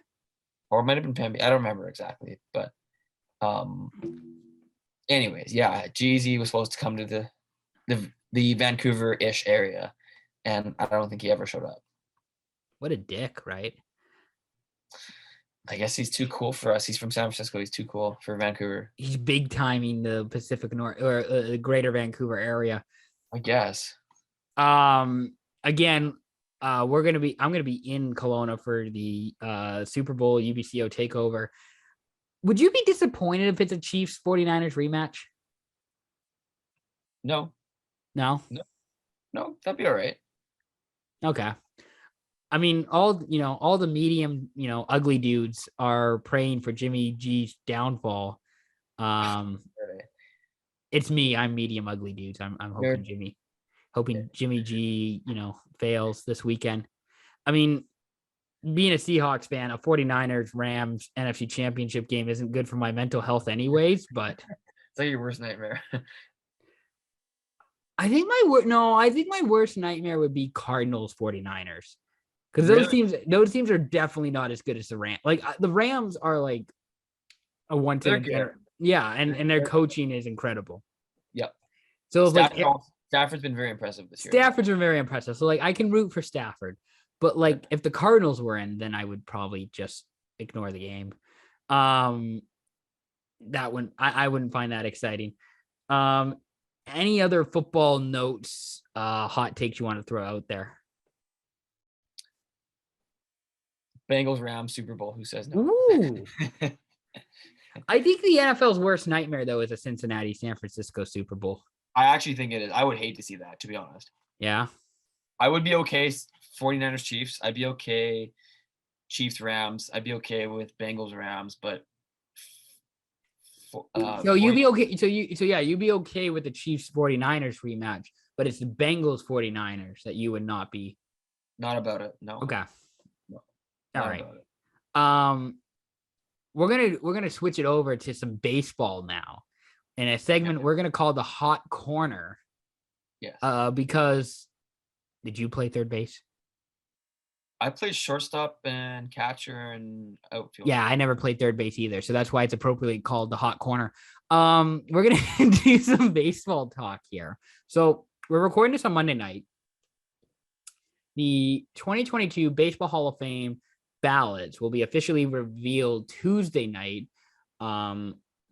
Or it might have been Pemby. I don't remember exactly, but anyways, yeah, G-Eazy was supposed to come to the Vancouver-ish area, and I don't think he ever showed up. What a dick, right? I guess he's too cool for us. He's from San Francisco. He's too cool for Vancouver. He's big timing the Pacific North or the Greater Vancouver area. I guess. Again, I'm gonna be in Kelowna for the Super Bowl UBCO takeover. Would you be disappointed if it's a Chiefs 49ers rematch? No, that'd be all right. Okay. I mean, all the medium, ugly dudes are praying for Jimmy G's downfall. It's me. I'm medium ugly dudes. I'm hoping Jimmy G, fails this weekend. I mean, being a Seahawks fan, a 49ers Rams NFC Championship game isn't good for my mental health anyways, but it's like your worst nightmare. I think my worst nightmare would be Cardinals 49ers. Because those teams are definitely not as good as the Rams. Like the Rams are like a one to and their coaching is incredible. Yep. So Stafford's been very impressive this year. Stafford's been very impressive. So like I can root for Stafford, but like if the Cardinals were in, then I would probably just ignore the game. That one I wouldn't find that exciting. Any other football notes, hot takes you want to throw out there? Bengals Rams Super Bowl. Who says no? Ooh. I think the NFL's worst nightmare though is a Cincinnati San Francisco Super Bowl. I actually think it is. I would hate to see that, to be honest. Yeah. I would be okay 49ers Chiefs. I'd be okay Chiefs Rams. I'd be okay with Bengals Rams, but so you'd be okay. You'd be okay with the Chiefs 49ers rematch, but it's the Bengals 49ers that you would not be. Not about it. No. Okay. No, all right. We're gonna switch it over to some baseball now, in a segment we're gonna call the Hot Corner. Yes. Because did you play third base? I played shortstop and catcher and outfield. Yeah, I never played third base either, so that's why it's appropriately called the Hot Corner. We're gonna do some baseball talk here. So we're recording this on Monday night. The 2022 Baseball Hall of Fame ballots will be officially revealed Tuesday night.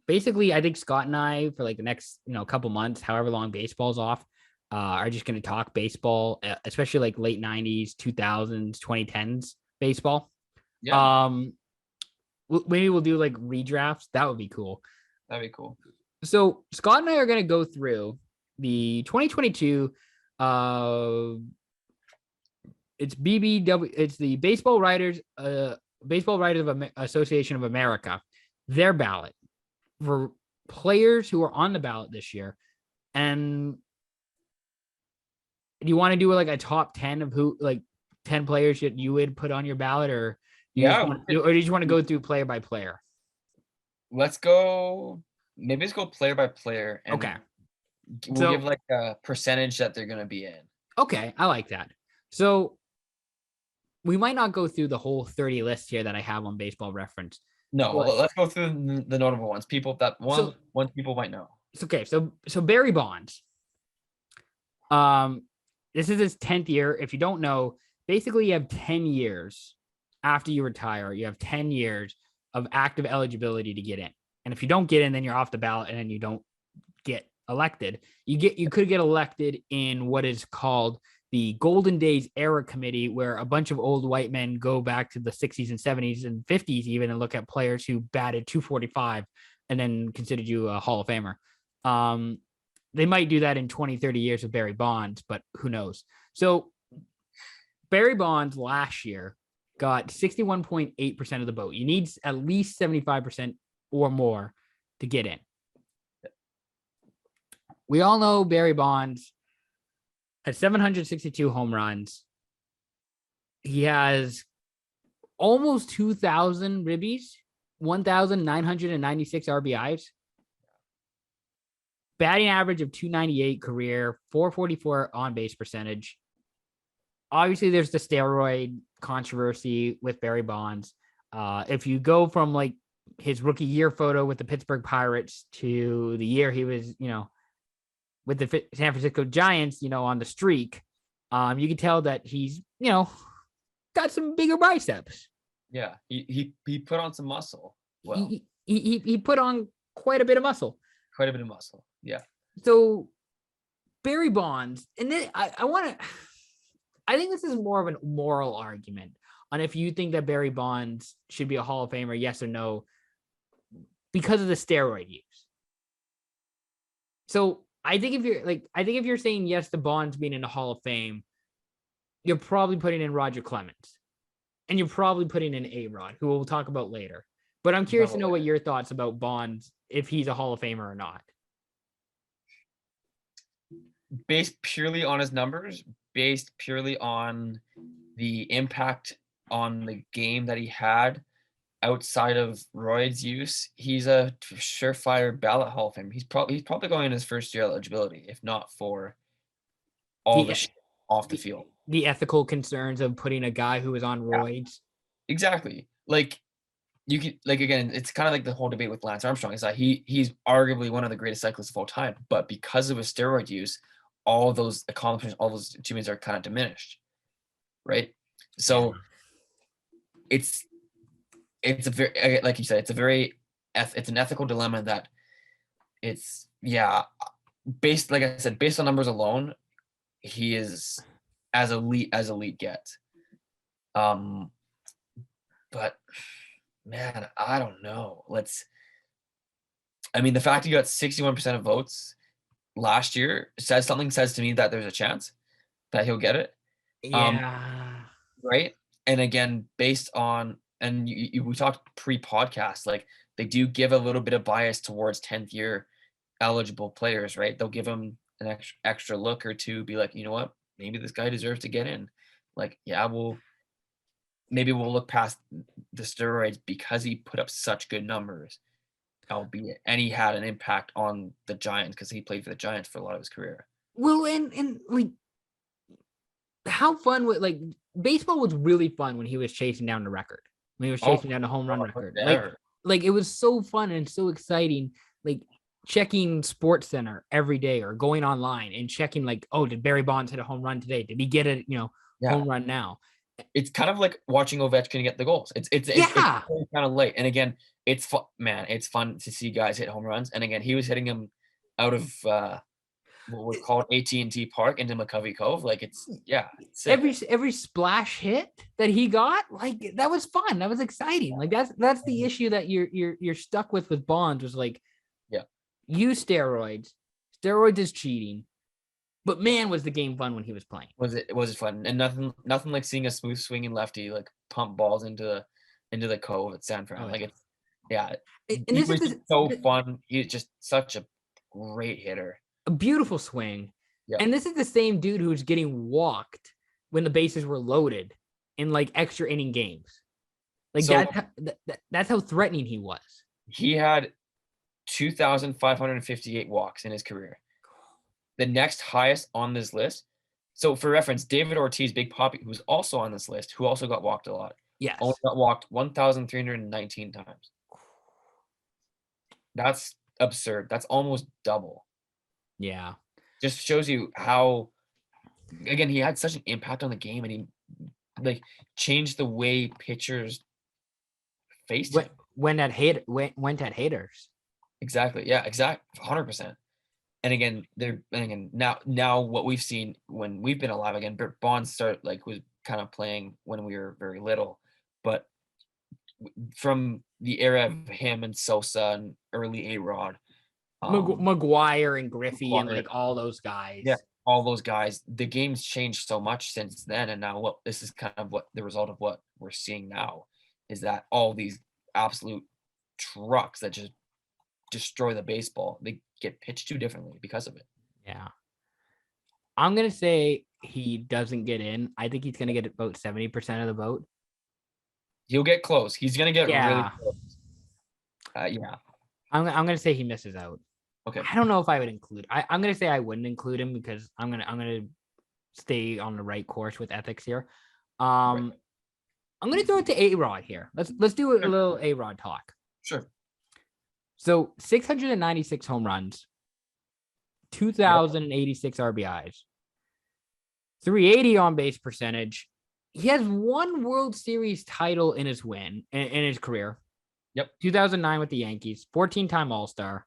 Basically, I think Scott and I, for like the next couple months, however long baseball's off, are just going to talk baseball, especially like late 90s, 2000s, 2010s baseball. Yeah. Maybe we'll do like redrafts. That would be cool. That'd be cool. So Scott and I are going to go through the 2022 it's BBW. It's the Baseball Writers Association of America. Their ballot for players who are on the ballot this year. And do you want to do like a top 10 of 10 players that you would put on your ballot, or do you just want to go through player by player? Let's go. Maybe let's go player by player. And okay. We'll give like a percentage that they're going to be in. Okay. I like that. So we might not go through the whole 30 list here that I have on Baseball Reference. No, let's go through the notable ones. People that one people might know. Okay, so Barry Bonds. This is his 10th year. If you don't know, basically you have 10 years after you retire. You have 10 years of active eligibility to get in. And if you don't get in, then you're off the ballot and then you don't get elected. You could get elected in what is called the Golden Days Era Committee, where a bunch of old white men go back to the 60s and 70s and 50s even and look at players who batted 245 and then considered you a Hall of Famer. They might do that in 20, 30 years with Barry Bonds, but who knows? So Barry Bonds last year got 61.8% of the vote. You need at least 75% or more to get in. We all know Barry Bonds has 762 home runs. He has almost 2,000 ribbies, 1,996 RBIs, batting average of 298 career, 444 on base percentage. Obviously, there's the steroid controversy with Barry Bonds. If you go from like his rookie year photo with the Pittsburgh Pirates to the year he was, with the San Francisco Giants, on the streak, you can tell that he's, got some bigger biceps. Yeah, he put on some muscle. Well, he put on quite a bit of muscle. Quite a bit of muscle. Yeah. So Barry Bonds, and then I think this is more of a moral argument on if you think that Barry Bonds should be a Hall of Famer, yes or no, because of the steroid use. So I think if you're saying yes to Bonds being in the Hall of Fame, you're probably putting in Roger Clemens, and you're probably putting in A-Rod, who we'll talk about later. But I'm curious to know what your thoughts about Bonds, if he's a Hall of Famer or not. Based purely on his numbers, based purely on the impact on the game that he had outside of roids use, he's a surefire ballot Hall of Famer. He's probably going in his first year eligibility, if not for all the shit off the field. The ethical concerns of putting a guy who is on roids. Exactly. Like you can, like, again, it's kind of like the whole debate with Lance Armstrong is that he's arguably one of the greatest cyclists of all time, but because of his steroid use, all those accomplishments, all those achievements are kind of diminished, right? So it's a very, like you said, it's an ethical dilemma that it's, based, like I said, based on numbers alone, he is as elite gets. But man, I don't know. The fact he got 61% of votes last year says to me that there's a chance that he'll get it. Yeah. Right. And again, based on, and we talked pre-podcast, like they do give a little bit of bias towards 10th year eligible players, right? They'll give them an extra look or two, be like, you know what, maybe this guy deserves to get in. Like, maybe we'll look past the steroids because he put up such good numbers, albeit, and he had an impact on the Giants because he played for the Giants for a lot of his career. Well, and like, how fun would, like, baseball was really fun when he was chasing down the record, when he was chasing down the home run record. Like it was so fun and so exciting. Like checking Sports Center every day or going online and checking, like, oh, did Barry Bonds hit a home run today? Did he get a home run now? It's kind of like watching Ovechkin get the goals. It's kind of late. And again, it's fun, man. It's fun to see guys hit home runs. And again, he was hitting them out of what was called AT&T Park into McCovey Cove. Like it's every splash hit that he got, like, that was fun. That was exciting. Like that's the issue that you're stuck with Bonds, was like, use steroids. Steroids is cheating. But man, was the game fun when he was playing. Was it fun? And nothing like seeing a smooth swinging lefty like pump balls into the Cove at San Fran. And this is so fun. He's just such a great hitter. A beautiful swing. Yep. And this is the same dude who was getting walked when the bases were loaded in like extra inning games. Like that's how threatening he was. He had 2,558 walks in his career. The next highest on this list. So for reference, David Ortiz, Big Papi, who's also on this list, who also got walked a lot. Yes. Only got walked 1,319 times. That's absurd. That's almost double. Yeah. Just shows you how, again, he had such an impact on the game, and he like changed the way pitchers faced him. Went at haters. Exactly. Yeah, 100%. And again, now what we've seen when we've been alive, again, Bonds was kind of playing when we were very little, but from the era of him and Sosa and early A-Rod, McGuire and Griffey and like all those guys. Yeah, all those guys. The game's changed so much since then, and now this is kind of what the result of what we're seeing now is that all these absolute trucks that just destroy the baseball, they get pitched too differently because of it. Yeah. I'm going to say he doesn't get in. I think he's going to get about 70% of the vote. He'll get close. He's gonna get really Yeah. close. Yeah. I'm going to say he misses out. Okay. I don't know if I would include. I'm going to say I wouldn't include him because I'm going to stay on the right course with ethics here. Right. I'm going to throw it to A-Rod here. Let's do a little A-Rod talk. Sure. So 696 home runs, 2,086 RBIs, 380 on base percentage. He has one World Series title in his his career. Yep. 2009 with the Yankees, 14-time All-Star.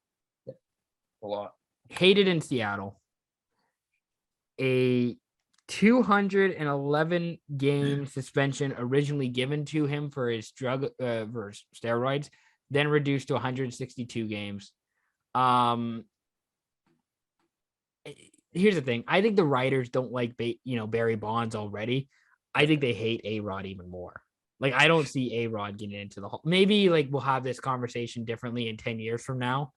A lot. Hated in Seattle. A 211 game suspension originally given to him for his for steroids, then reduced to 162 games. Here's the thing. I think the writers don't like Barry Bonds already. I think they hate A-Rod even more. Like, I don't see A-Rod getting into the whole. Maybe like we'll have this conversation differently in 10 years from now.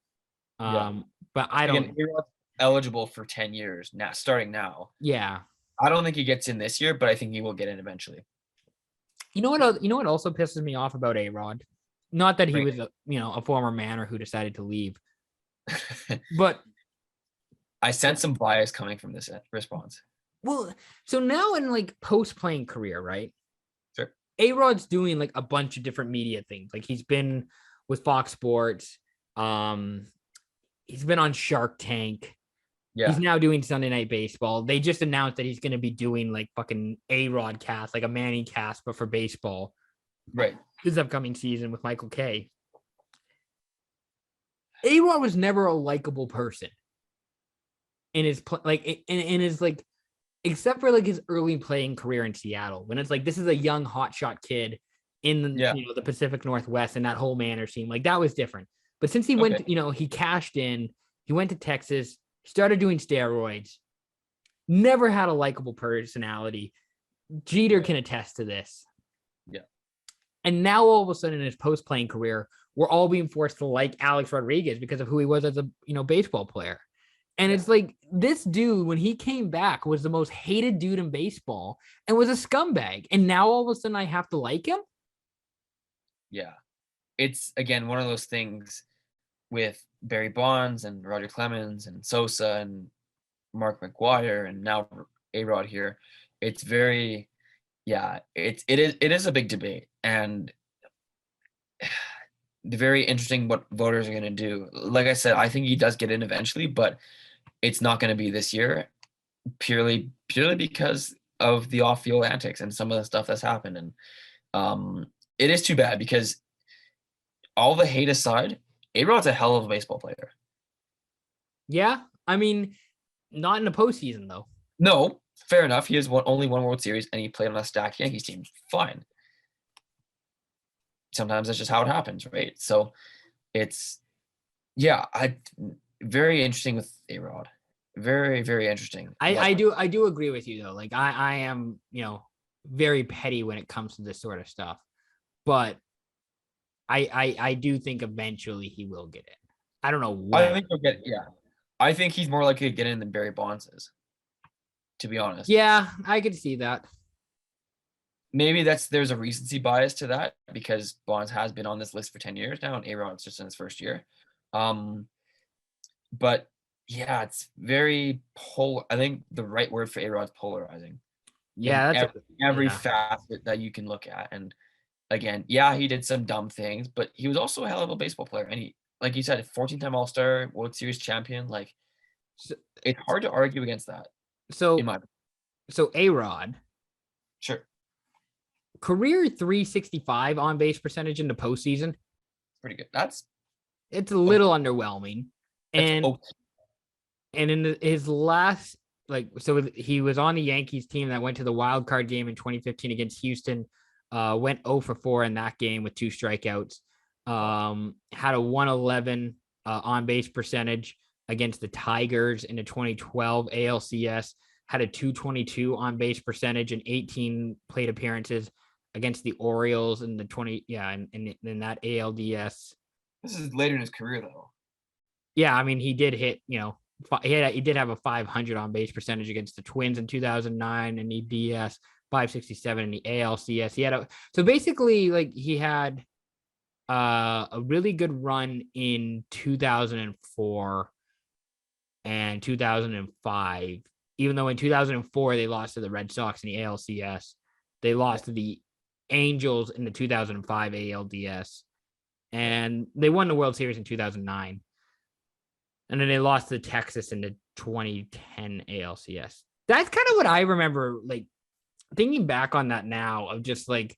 But I don't. Again, A-Rod's eligible for 10 years now, starting now. Yeah. I don't think he gets in this year, but I think he will get in eventually. You know what? You know what also pisses me off about A-Rod? Not that he was a former Manor who decided to leave, but I sense some bias coming from this response. Well, so now in like post-playing career, right? Sure. A-Rod's doing like a bunch of different media things. Like he's been with Fox Sports. He's been on Shark Tank. Yeah. He's now doing Sunday Night Baseball. They just announced that he's going to be doing like fucking A-Rod cast, like a Manning cast, but for baseball. Right. This upcoming season with Michael Kay. A-Rod was never a likable person in his in his like, except for like his early playing career in Seattle, when it's like this is a young hotshot kid in the Pacific Northwest and that whole Manor scene, like that was different. But since he went, he cashed in, he went to Texas, started doing steroids, never had a likable personality. Jeter can attest to this. Yeah. And now all of a sudden in his post-playing career, we're all being forced to like Alex Rodriguez because of who he was as a baseball player. And it's like this dude, when he came back, was the most hated dude in baseball and was a scumbag. And now all of a sudden I have to like him? Yeah. It's, again, one of those things with Barry Bonds and Roger Clemens and Sosa and Mark McGwire and now A-Rod here. It's very, it is a big debate. And very interesting what voters are going to do. Like I said, I think he does get in eventually, but it's not going to be this year purely because of the off-field antics and some of the stuff that's happened. And it is too bad because all the hate aside, A-Rod's a hell of a baseball player. Yeah. I mean, not in the postseason though. No, fair enough. He has only one World Series and he played on a stacked Yankees team. Fine. Sometimes that's just how it happens, right? So it's, very interesting with A-Rod. Very, very interesting. I do agree with you though. Like I am, very petty when it comes to this sort of stuff, but I do think eventually he will get in. I don't know when. I think he'll get. Yeah, I think he's more likely to get in than Barry Bonds is. To be honest. Yeah, I could see that. Maybe there's a recency bias to that because Bonds has been on this list for 10 years now, and A-Rod's just in his first year. But yeah, it's very I think the right word for A-Rod's polarizing. Yeah, that's every facet that you can look at. And again, he did some dumb things, but he was also a hell of a baseball player. And he, like you said, 14-time All-Star, World Series champion. Like, it's hard to argue against that. So A-Rod. Sure. Career 365 on base percentage in the postseason. Pretty good. It's a little underwhelming. And in his last, he was on the Yankees team that went to the wild card game in 2015 against Houston. Went 0 for 4 in that game with 2 strikeouts. Had a 111 on base percentage against the Tigers in the 2012 ALCS. Had a 222 on base percentage and 18 plate appearances against the Orioles in the in that ALDS. This is later in his career though. Yeah, I mean he did hit he did have a 500 on base percentage against the Twins in 2009 and EDS, 567 in the ALCS. So basically like he had a really good run in 2004 and 2005, even though in 2004 they lost to the Red Sox in the ALCS. They lost to the Angels in the 2005 ALDS, and they won the World Series in 2009. And then they lost to Texas in the 2010 ALCS. That's kind of what I remember, like, thinking back on that now, of just like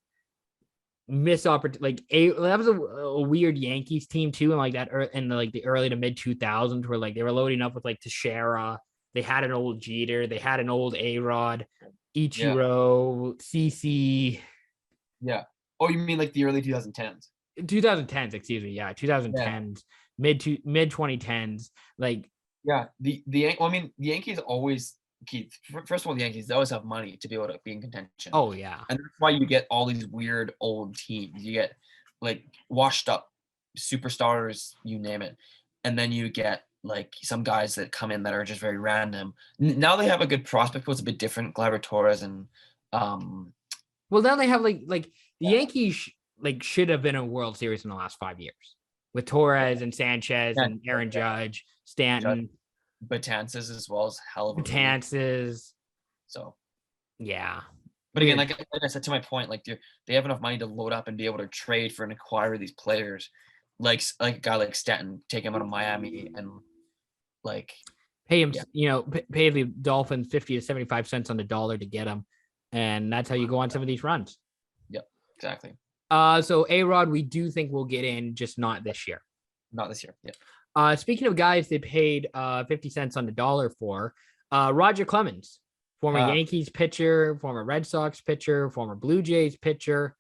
missed opportunity. Like that was a weird Yankees team too, and like that in the early to mid 2000s, where like they were loading up with like Teixeira. They had an old Jeter. They had an old A-Rod, Ichiro, CC. Yeah. Oh, you mean like the early 2010s? 2010s, excuse me. Yeah, 2010s, mid 2010s. Like, yeah, the Yankees always, Keith. First of all, the Yankees, they always have money to be able to be in contention. Oh yeah, and that's why you get all these weird old teams. You get like washed up superstars, you name it, and then you get like some guys that come in that are just very random. Now they have a good prospect pool. It's a bit different. Gleyber Torres and well, now they have like the Yankees like should have been a World Series in the last 5 years with Torres and Sanchez and Aaron Judge, Stanton, Betances as well as hell of a Betances. So yeah, but again, like I said, to my point, like they have enough money to load up and be able to trade for and acquire these players, like a guy like Stanton, take him out of Miami and like pay him, pay the Dolphins 50 to 75 cents on the dollar to get him, and that's how you go on some of these runs. Yep, exactly. So A-Rod, we do think we'll get in, just not this year. Not this year. Yeah. Speaking of guys they paid 50 cents on the dollar for, Roger Clemens, former Yankees pitcher, former Red Sox pitcher, former Blue Jays pitcher.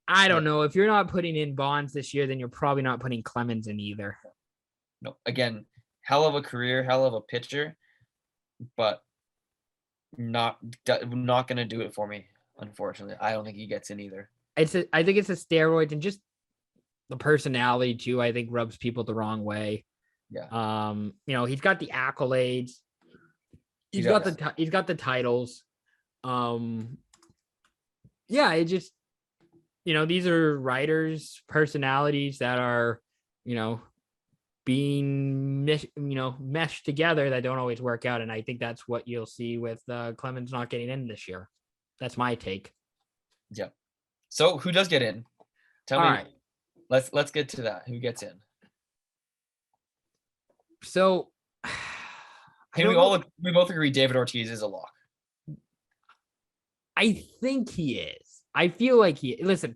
I don't know. If you're not putting in Bonds this year, then you're probably not putting Clemens in either. No, again, hell of a career, hell of a pitcher, but not going to do it for me. Unfortunately, I don't think he gets in either. I think it's a steroid, and just the personality too, I think rubs people the wrong way. Yeah. He's got the accolades. He's got the titles. It just, these are writers' personalities that are, being meshed together that don't always work out, and I think that's what you'll see with Clemens not getting in this year. That's my take. Yeah. So who does get in? Tell me. Right. Let's get to that. Who gets in? So we both agree David Ortiz is a lock. I think he is. I feel like listen,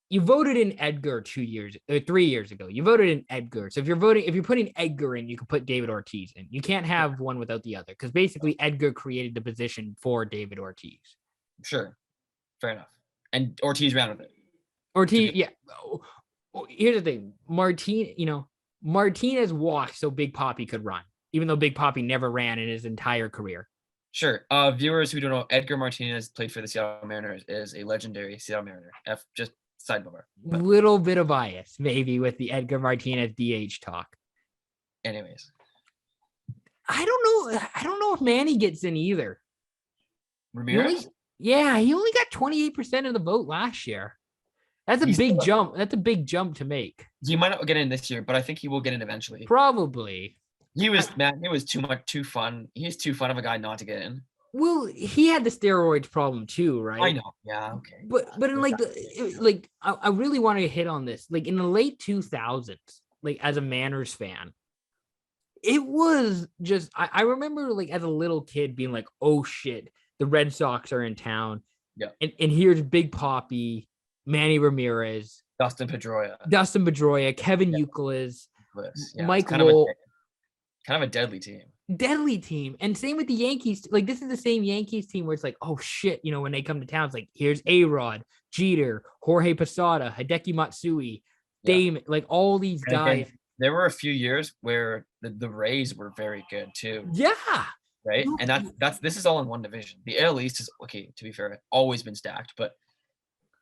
you voted in Edgar 3 years ago. You voted in Edgar. So if you're putting Edgar in, you can put David Ortiz in. You can't have one without the other, because basically Edgar created the position for David Ortiz. Sure. Fair enough. And Ortiz ran with it. Yeah. Here's the thing. Martinez walked so Big Papi could run, even though Big Papi never ran in his entire career. Sure. Viewers who don't know, Edgar Martinez played for the Seattle Mariners, is a legendary Seattle Mariner. Just sidebar. Little bit of bias, maybe, with the Edgar Martinez DH talk. Anyways. I don't know if Manny gets in either. Ramirez? He only got 28% of the vote last year. That's a big jump. That's a big jump to make. He might not get in this year, but I think he will get in eventually. Probably. He was too fun. He's too fun of a guy not to get in. Well, he had the steroids problem too, right? I know. Yeah. Okay. But in I really want to hit on this. Like in the late 2000s, like as a Manners fan, it was just, I remember like as a little kid being like, oh shit, the Red Sox are in town. Yeah. And here's Big Papi, Manny Ramirez, Dustin Pedroia, Kevin Youkilis, Mike Lowell. Kind of a deadly team. And same with the Yankees. Like this is the same Yankees team where it's like, oh shit, when they come to town, it's like, here's A-Rod, Jeter, Jorge Posada, Hideki Matsui, Damon, like all these guys. There were a few years where the Rays were very good too. Yeah. Right. And this is all in one division. The AL East is, okay, to be fair, always been stacked, but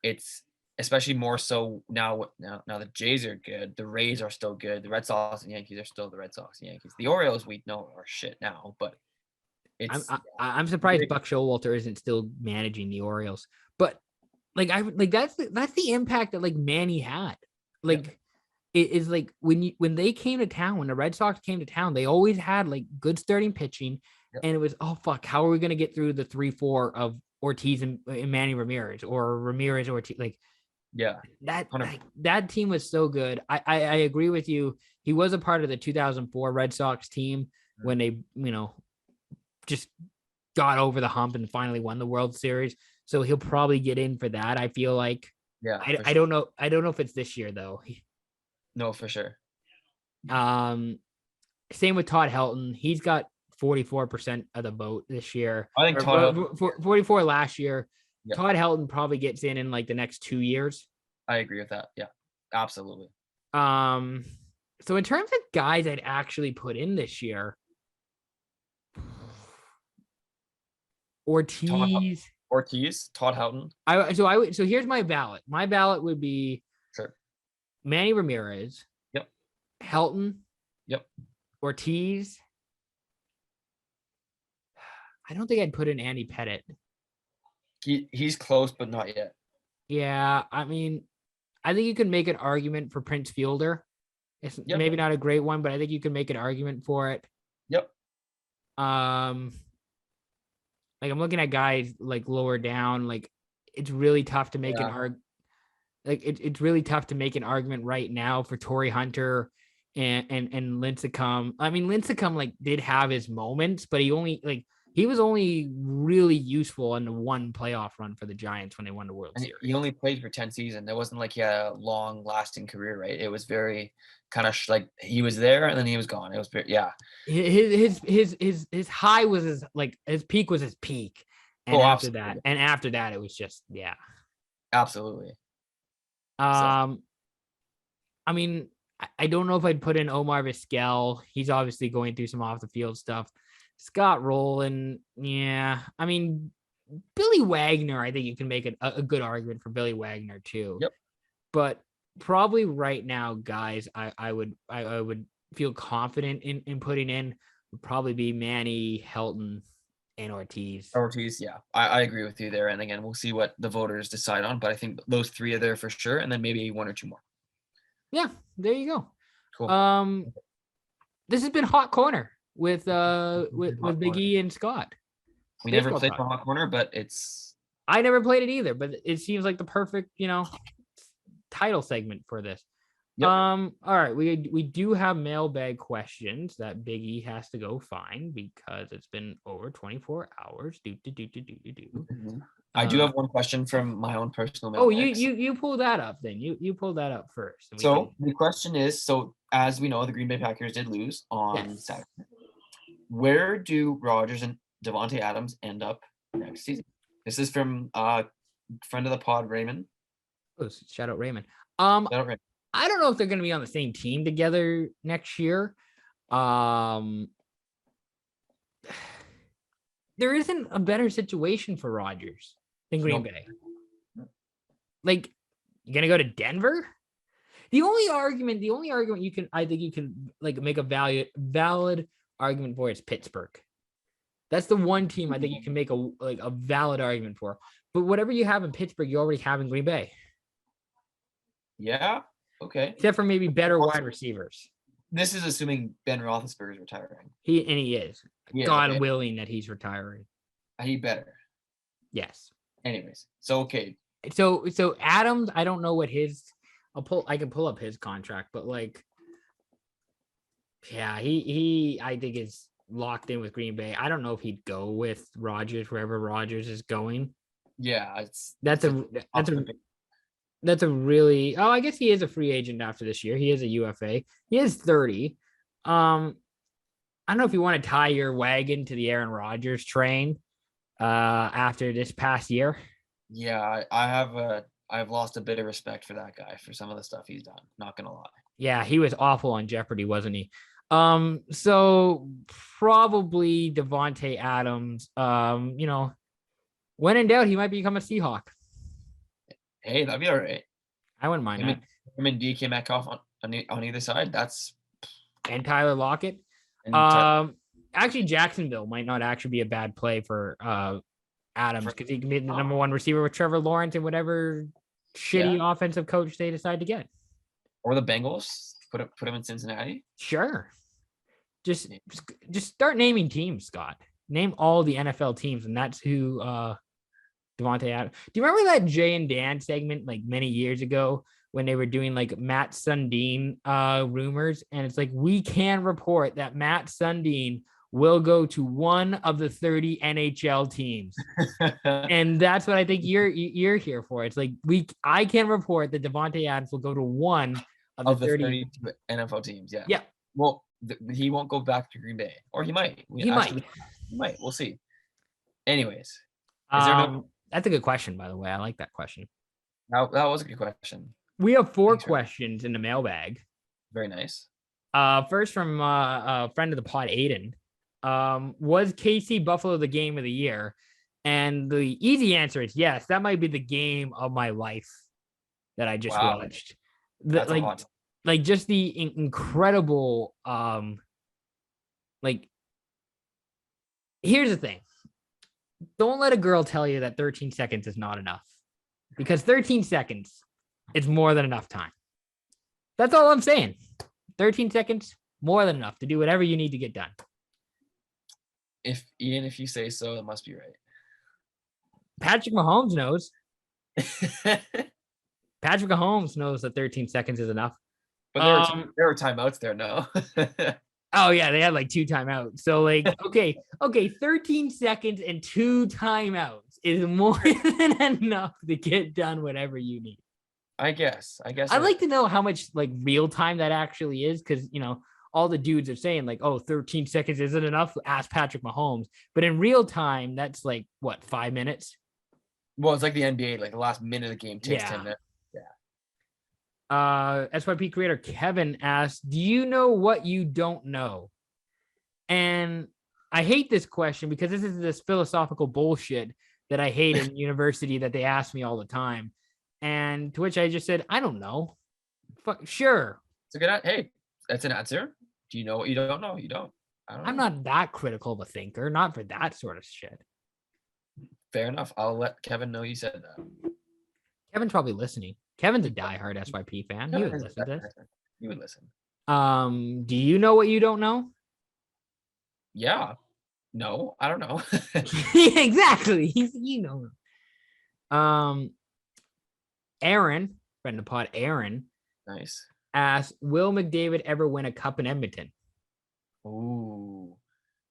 it's especially more so now the Jays are good, the Rays are still good, the Red Sox and Yankees are still the Red Sox and Yankees. The Orioles we know are shit now, but I'm surprised Buck Showalter isn't still managing the Orioles, but that's the impact that like Manny had. Like it is like when they came to town, when the Red Sox came to town, they always had like good starting pitching, and it was how are we gonna get through the 3-4 of Ortiz and Manny Ramirez or Ramirez Ortiz? Like that team was so good. I agree with you. He was a part of the 2004 Red Sox team when they just got over the hump and finally won the World Series. So he'll probably get in for that. I feel like. Yeah. I don't know. I don't know if it's this year though. No, for sure. Same with Todd Helton. He's got 44% of the vote this year. I think 44 last year. Yeah. Todd Helton probably gets in like the next 2 years. I agree with that. Yeah, absolutely. So in terms of guys I'd actually put in this year, Ortiz, Todd Helton. So here's my ballot. My ballot would be Manny Ramirez. Yep. Helton. Yep. Ortiz. I don't think I'd put in Andy Pettitte. He's close, but not yet. Yeah, I mean, I think you can make an argument for Prince Fielder. It's maybe not a great one, but I think you can make an argument for it. Yep. Like I'm looking at guys like lower down. Like it's really tough to make an argument. Like it's really tough to make an argument right now for Torrey Hunter and Lincecum. I mean, Lincecum like did have his moments, but he was only really useful in the one playoff run for the Giants when they won the World Series. He only played for 10 seasons. It wasn't like he had a long lasting career, right? It was very kind of like he was there and then he was gone. It was very, His high was his peak was his peak. And after that, it was just, Absolutely. I mean, I don't know if I'd put in Omar Vizquel. He's obviously going through some off the field stuff. Scott Rowland, I mean, Billy Wagner, I think you can make a good argument for Billy Wagner too. Yep. But probably right now, guys, I would feel confident in putting in would probably be Manny, Helton, and Ortiz. Yeah. I agree with you there. And again, we'll see what the voters decide on, but I think those three are there for sure. And then maybe one or two more. Yeah, there you go. Cool. This has been Hot Corner with Big E and Scott. We never played the Hot Corner, but I never played it either, but it seems like the perfect, title segment for this. Yep. All right, we do have mailbag questions that Big E has to go find because it's been over 24 hours. Mm-hmm. I do have one question from my own personal mailbag. Oh, you pull that up then. You pull that up first. The question is, as we know, the Green Bay Packers did lose on Saturday. Where do Rodgers and Devonte Adams end up next season? This is from friend of the pod, Raymond. Oh, shout out Raymond. I don't know if they're going to be on the same team together next year. There isn't a better situation for Rodgers than Green Bay. Like, you're going to go to Denver? The only argument I think you can like make a valid argument for is Pittsburgh. That's the one team I think you can make a valid argument for. But whatever you have in Pittsburgh, you already have in Green Bay. Yeah. Okay. Except for maybe better wide receivers. This is assuming Ben Roethlisberger is retiring. He is. God willing that he's retiring. He better. Yes. Anyways, so okay. So Adams, I don't know what I can pull up his contract, but he I think is locked in with Green Bay. I don't know if he'd go with Rodgers wherever Rodgers is going. Yeah, that's a really. Oh, I guess he is a free agent after this year. He is a UFA. He is 30. I don't know if you want to tie your wagon to the Aaron Rodgers train after this past year. Yeah, I've lost a bit of respect for that guy for some of the stuff he's done. Not gonna lie. Yeah, he was awful on Jeopardy, wasn't he? So probably Devonte Adams. When in doubt, he might become a Seahawk. Hey, that'd be all right. I wouldn't mind that. Him and DK Metcalf on either side. And Tyler Lockett. Actually, Jacksonville might not actually be a bad play for Adams because he can be the number one receiver with Trevor Lawrence and whatever shitty offensive coach they decide to get. Or the Bengals. Put him in Cincinnati. Sure. Just start naming teams, Scott. Name all the NFL teams, and that's who Devonte Adams. Do you remember that Jay and Dan segment like many years ago when they were doing like Matt Sundin rumors? And it's like, we can report that Matt Sundin will go to one of the 30 NHL teams. And that's what I think you're here for. It's like I can report that Devonte Adams will go to one of the 30 NFL teams. Yeah. Yeah. Well, he won't go back to Green Bay, or he might. He might. We'll see. Anyways, that's a good question, by the way. I like that question. That was a good question. We have 4 questions in the mailbag. Very nice. First from a friend of the pod, Aiden. Was KC Buffalo the game of the year? And the easy answer is yes. That might be the game of my life that I just watched. Like just the incredible here's the thing. Don't let a girl tell you that 13 seconds is not enough, because 13 seconds is more than enough time. That's all I'm saying. 13 seconds, more than enough to do whatever you need to get done. If you say so, it must be right. Patrick Mahomes knows. Patrick Mahomes knows that 13 seconds is enough. But there were timeouts there, no. Oh yeah, they had like 2 timeouts. So like, okay, 13 seconds and 2 timeouts is more than enough to get done whatever you need. I guess. I'd like to know how much like real time that actually is, because all the dudes are saying like, 13 seconds isn't enough. Ask Patrick Mahomes. But in real time, that's like what, 5 minutes? Well, it's like the NBA, like the last minute of the game takes 10 minutes. SYP creator Kevin asked, do you know what you don't know? And I hate this question because this is this philosophical bullshit that I hate in university that they ask me all the time. And to which I just said, I don't know. Sure. It's a good hey, that's an answer. Do you know what you don't know? You don't. I'm not that critical of a thinker, not for that sort of shit. Fair enough. I'll let Kevin know you said that. Kevin's probably listening. Kevin's a diehard SYP fan. He would listen to this. He would listen. Do you know what you don't know? Yeah. No, I don't know. Exactly. Aaron, friend of the pod, Aaron. Nice. Asked, will McDavid ever win a cup in Edmonton? Ooh.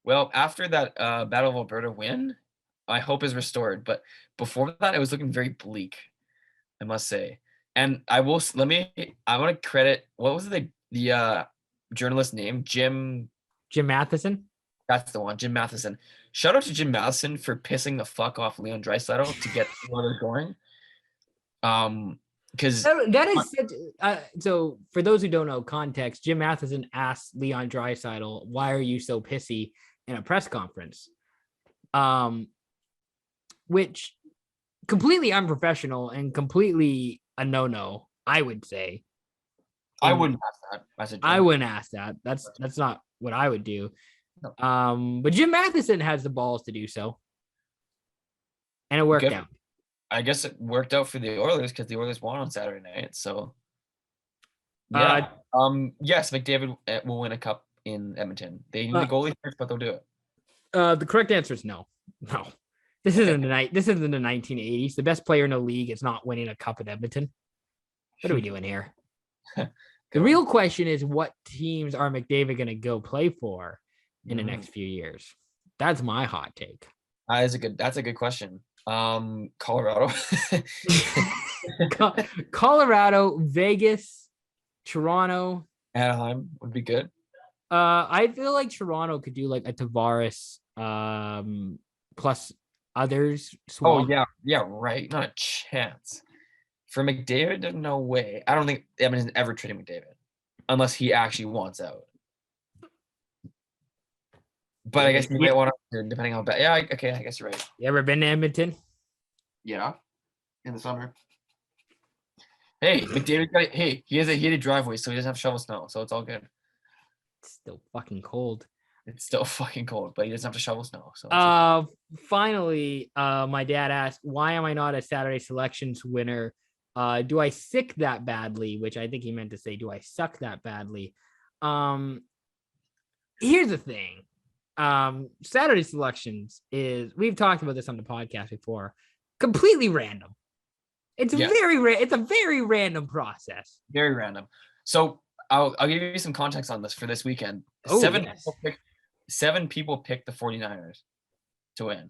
Well, after that Battle of Alberta win, my hope is restored. But before that, it was looking very bleak, I must say. And I want to credit, what was the journalist name? Jim Matheson? That's the one, Jim Matheson. Shout out to Jim Matheson for pissing the fuck off Leon Draisaitl to get the Oilers going. Because that is such, so for those who don't know context, Jim Matheson asked Leon Draisaitl, why are you so pissy, in a press conference? Which completely unprofessional and completely a no-no, I would say. I wouldn't ask that. I wouldn't ask that. That's not what I would do. No. But Jim Matheson has the balls to do so. And it worked out. I guess it worked out for the Oilers because the Oilers won on Saturday night. So yeah. Yes, McDavid will win a cup in Edmonton. They need a goalie first, but they'll do it. The correct answer is no. No. This isn't the 1980s. The best player in the league is not winning a cup in Edmonton. What are we doing here? The real question is, what teams are McDavid going to go play for in the next few years? That's my hot take. That's a good question. Colorado. Colorado, Vegas, Toronto, Anaheim would be good. I feel like Toronto could do like a Tavares plus others swap. Oh yeah, right. Not a chance. For McDavid, no way. I don't think Edmonton's ever trading McDavid unless he actually wants out. But I guess you might want to, depending on how bad. Yeah, okay, I guess you're right. You ever been to Edmonton? Yeah, in the summer. Hey, McDavid got hey, he has a heated driveway, so he doesn't have to shovel snow, so it's all good. It's still fucking cold. It's still fucking cold, but he doesn't have to shovel snow. So it's okay. Finally, my dad asked, why am I not a Saturday selections winner? Do I sick that badly? Which I think he meant to say, do I suck that badly? Here's the thing. Saturday selections is, we've talked about this on the podcast before, completely random. It's it's a very random process. Very random. So I'll give you some context on this for this weekend. Oh, Seven people picked the 49ers to win.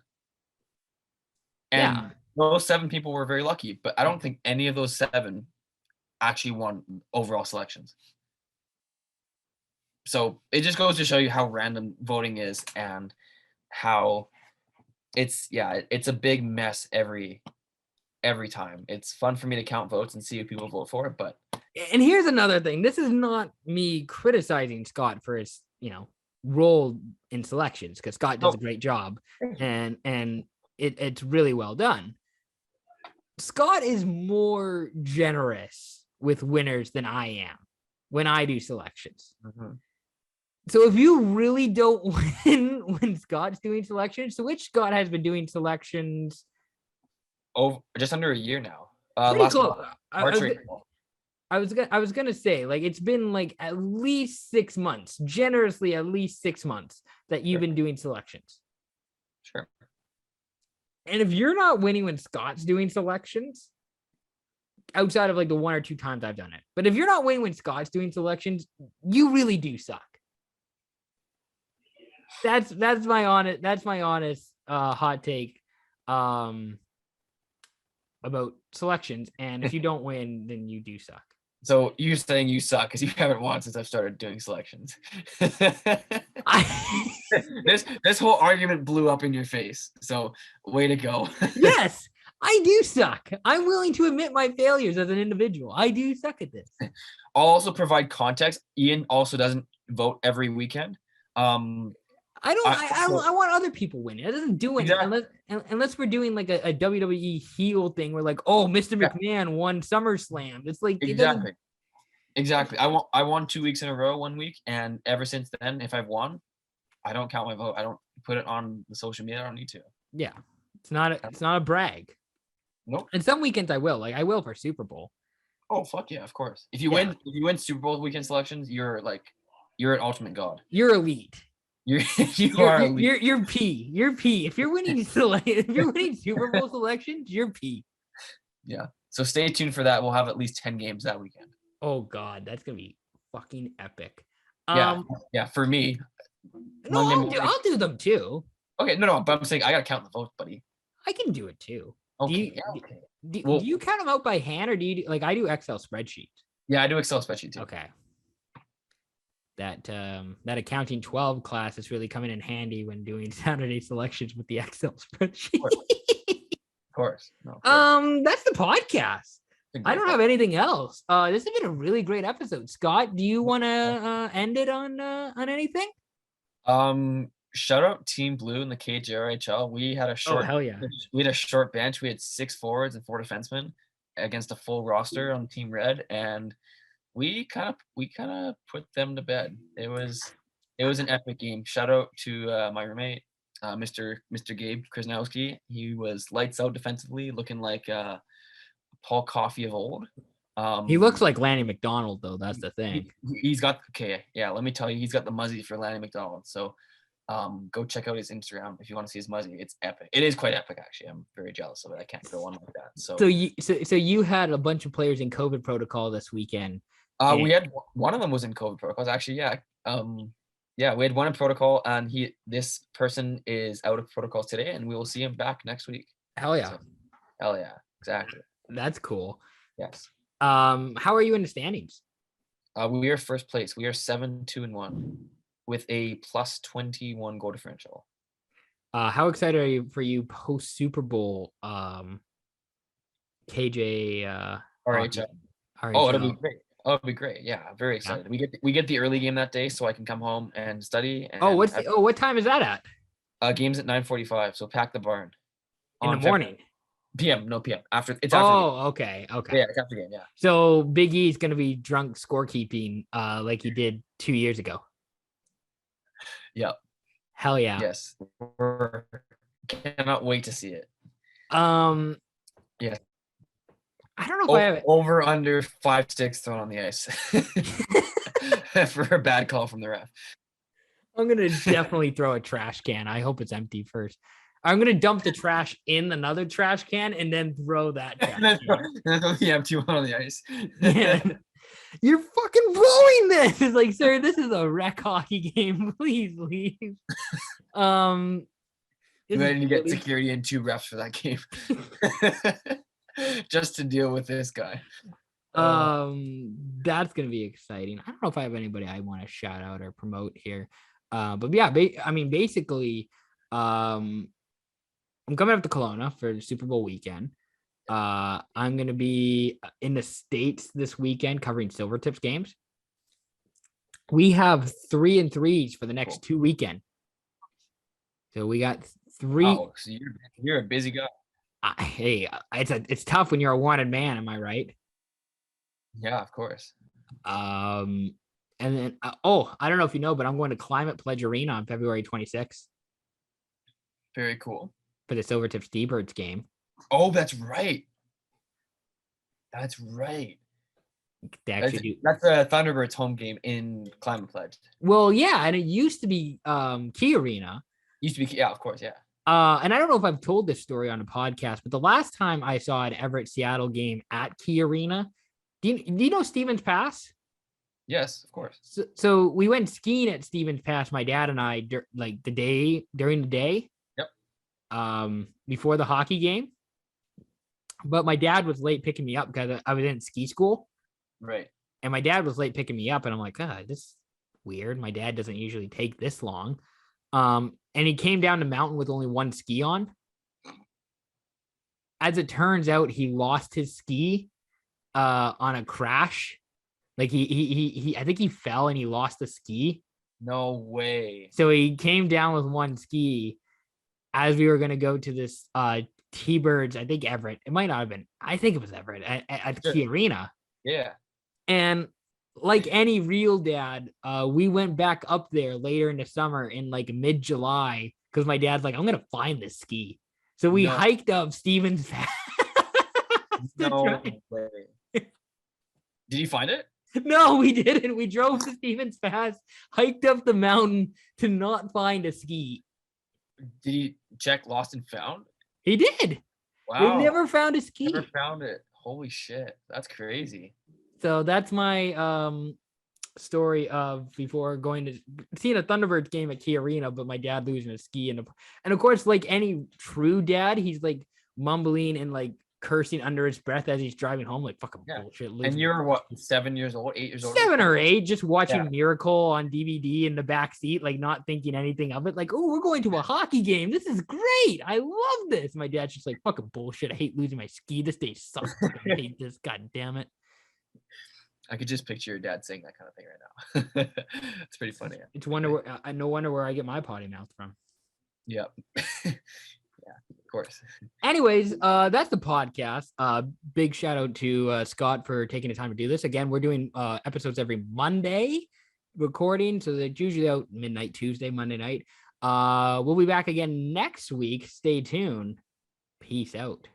And yeah. those 7 people were very lucky, but I don't think any of those 7 actually won overall selections. So it just goes to show you how random voting is and how it's a big mess every time. It's fun for me to count votes and see if people vote for it, but and here's another thing. This is not me criticizing Scott for his, role in selections, because Scott does a great job, and it's really well done. Scott is more generous with winners than I am when I do selections. Mm-hmm. So if you really don't win when Scott's doing selections, so which Scott has been doing selections just under a year now. Pretty close. I was gonna say, like, it's been like at least 6 months, generously at least 6 months that you've been doing selections. Sure. And if you're not winning when Scott's doing selections, outside of like the 1 or 2 times I've done it, but if you're not winning when Scott's doing selections, you really do suck. That's my honest hot take about selections. And if you don't win, then you do suck. So you're saying you suck because you haven't won since I've started doing selections. This whole argument blew up in your face. So way to go. Yes, I do suck. I'm willing to admit my failures as an individual. I do suck at this. I'll also provide context. Ian also doesn't vote every weekend. I want other people winning. It doesn't do anything unless we're doing like a WWE heel thing where like, oh, Mr. McMahon won SummerSlam. It's like exactly. I won 2 weeks in a row 1 week, and ever since then, if I've won, I don't count my vote. I don't put it on the social media. I don't need to. Yeah, it's not a brag. Nope. And some weekends I will. Like I will for Super Bowl. Oh fuck yeah, of course. If you win Super Bowl weekend selections, you're an ultimate god. You're elite. You're P. You're P. If you're winning Super Bowl selections, you're P. Yeah. So stay tuned for that. We'll have at least 10 games that weekend. Oh God, that's gonna be fucking epic. Yeah. For me. No, I'll do them too. Okay, no, but I'm saying I gotta count the votes, buddy. I can do it too. Okay. Do you count them out by hand, or do you like I do Excel spreadsheets? Yeah, I do Excel spreadsheet too. Okay. That accounting 12 class is really coming in handy when doing Saturday selections with the Excel spreadsheet. Of course. No, of course. That's the podcast. I don't have anything else. This has been a really great episode. Scott, do you want to end it on anything? Shout out Team Blue in the KJRHL. We had a short. Oh hell yeah! We had a short bench. We had 6 forwards and 4 defensemen against a full roster on Team Red, and we kind of put them to bed. It was an epic game. Shout out to my roommate, Mr. Gabe Krasnowski. He was lights out defensively, looking like Paul Coffey of old. He looks like Lanny McDonald, though. That's the thing. He's got let me tell you, he's got the muzzy for Lanny McDonald. So go check out his Instagram if you want to see his muzzy. It's epic. It is quite epic, actually. I'm very jealous of it. I can't go on like that. So you had a bunch of players in COVID protocol this weekend. We had one of them was in COVID protocols, actually. Yeah. We had one in protocol, and this person is out of protocols today, and we will see him back next week. Hell yeah. So, hell yeah. Exactly. That's cool. Yes. How are you in the standings? We are first place. We are 7-2-1 with a plus 21 goal differential. How excited are you for you post Super Bowl? KJ RHL. Oh, it'll be great. Oh, it'll be great. Yeah, I'm very excited. Yeah. We get the early game that day, so I can come home and study. And what time is that at? Game's at 9:45, so pack the barn. In the morning. PM, no PM. After it's after. Oh, okay. Yeah, it's after the game. Yeah. So Big E is going to be drunk scorekeeping like he did 2 years ago. Yeah. Hell yeah. Yes. Cannot wait to see it. Yeah. I don't know if I have over under 5-6 thrown on the ice for a bad call from the ref. I'm going to definitely throw a trash can. I hope it's empty first. I'm going to dump the trash in another trash can and then throw that trash can. And then the empty one on the ice. Yeah. You're fucking blowing this. It's like, sir, this is a rec hockey game. Please leave. Then you get security and 2 refs for that game. Just to deal with this guy. That's gonna be exciting. I don't know if I have anybody I want to shout out or promote here. But yeah, I mean, basically, I'm coming up to Kelowna for the Super Bowl weekend. I'm gonna be in the States this weekend covering Silvertips games. We have 3 and 3s for the next 2 weekends. So we got 3. Oh, so you're a busy guy. Hey, it's tough when you're a wanted man. Am I right? Yeah, of course. And then I don't know if you know, but I'm going to Climate Pledge Arena on February 26th. Very cool. For the Silvertips D-Birds game. Oh, that's right. That's right. That's a Thunderbirds home game in Climate Pledge. Well, yeah, and it used to be Key Arena. Yeah, of course, yeah. And I don't know if I've told this story on a podcast, but the last time I saw an Everett-Seattle game at Key Arena, do you know Stevens Pass? Yes, of course. So we went skiing at Stevens Pass, my dad and I, like during the day. Yep. Before the hockey game. But my dad was late picking me up because I was in ski school. Right. And my dad was late picking me up, and I'm like, this is weird. My dad doesn't usually take this long. And he came down the mountain with only one ski on. As it turns out, he lost his ski on a crash. Like he I think he fell and he lost the ski. No way. So he came down with one ski as we were going to go to this T-Birds, I think Everett. It might not have been. I think it was Everett at Key Arena. Yeah. And like any real dad, we went back up there later in the summer in like mid-July because my dad's like, I'm going to find this ski. So we hiked up Stevens Pass. No way. Did you find it? No, we didn't. We drove to Stevens Pass, hiked up the mountain to not find a ski. Did he check lost and found? He did. Wow. We never found a ski. Never found it. Holy shit. That's crazy. So that's my story of before going to seeing a Thunderbirds game at Key Arena, but my dad losing a ski. And of course, like any true dad, he's like mumbling and like cursing under his breath as he's driving home, like fucking bullshit. And you're what, 7 years old, 8 years old? 7 or 8, just watching Miracle on DVD in the back seat, like not thinking anything of it. Like, oh, we're going to a hockey game. This is great. I love this. My dad's just like, fucking bullshit. I hate losing my ski. This day sucks. I hate this. God damn it. I could just picture your dad saying that kind of thing right now. It's pretty funny. It's no wonder where I get my potty mouth from. Yep. Yeah, of course. Anyways, that's the podcast. Big shout out to Scott for taking the time to do this. Again, we're doing episodes every Monday recording, so they're usually out midnight Tuesday, Monday night. We'll be back again next week. Stay tuned. Peace out.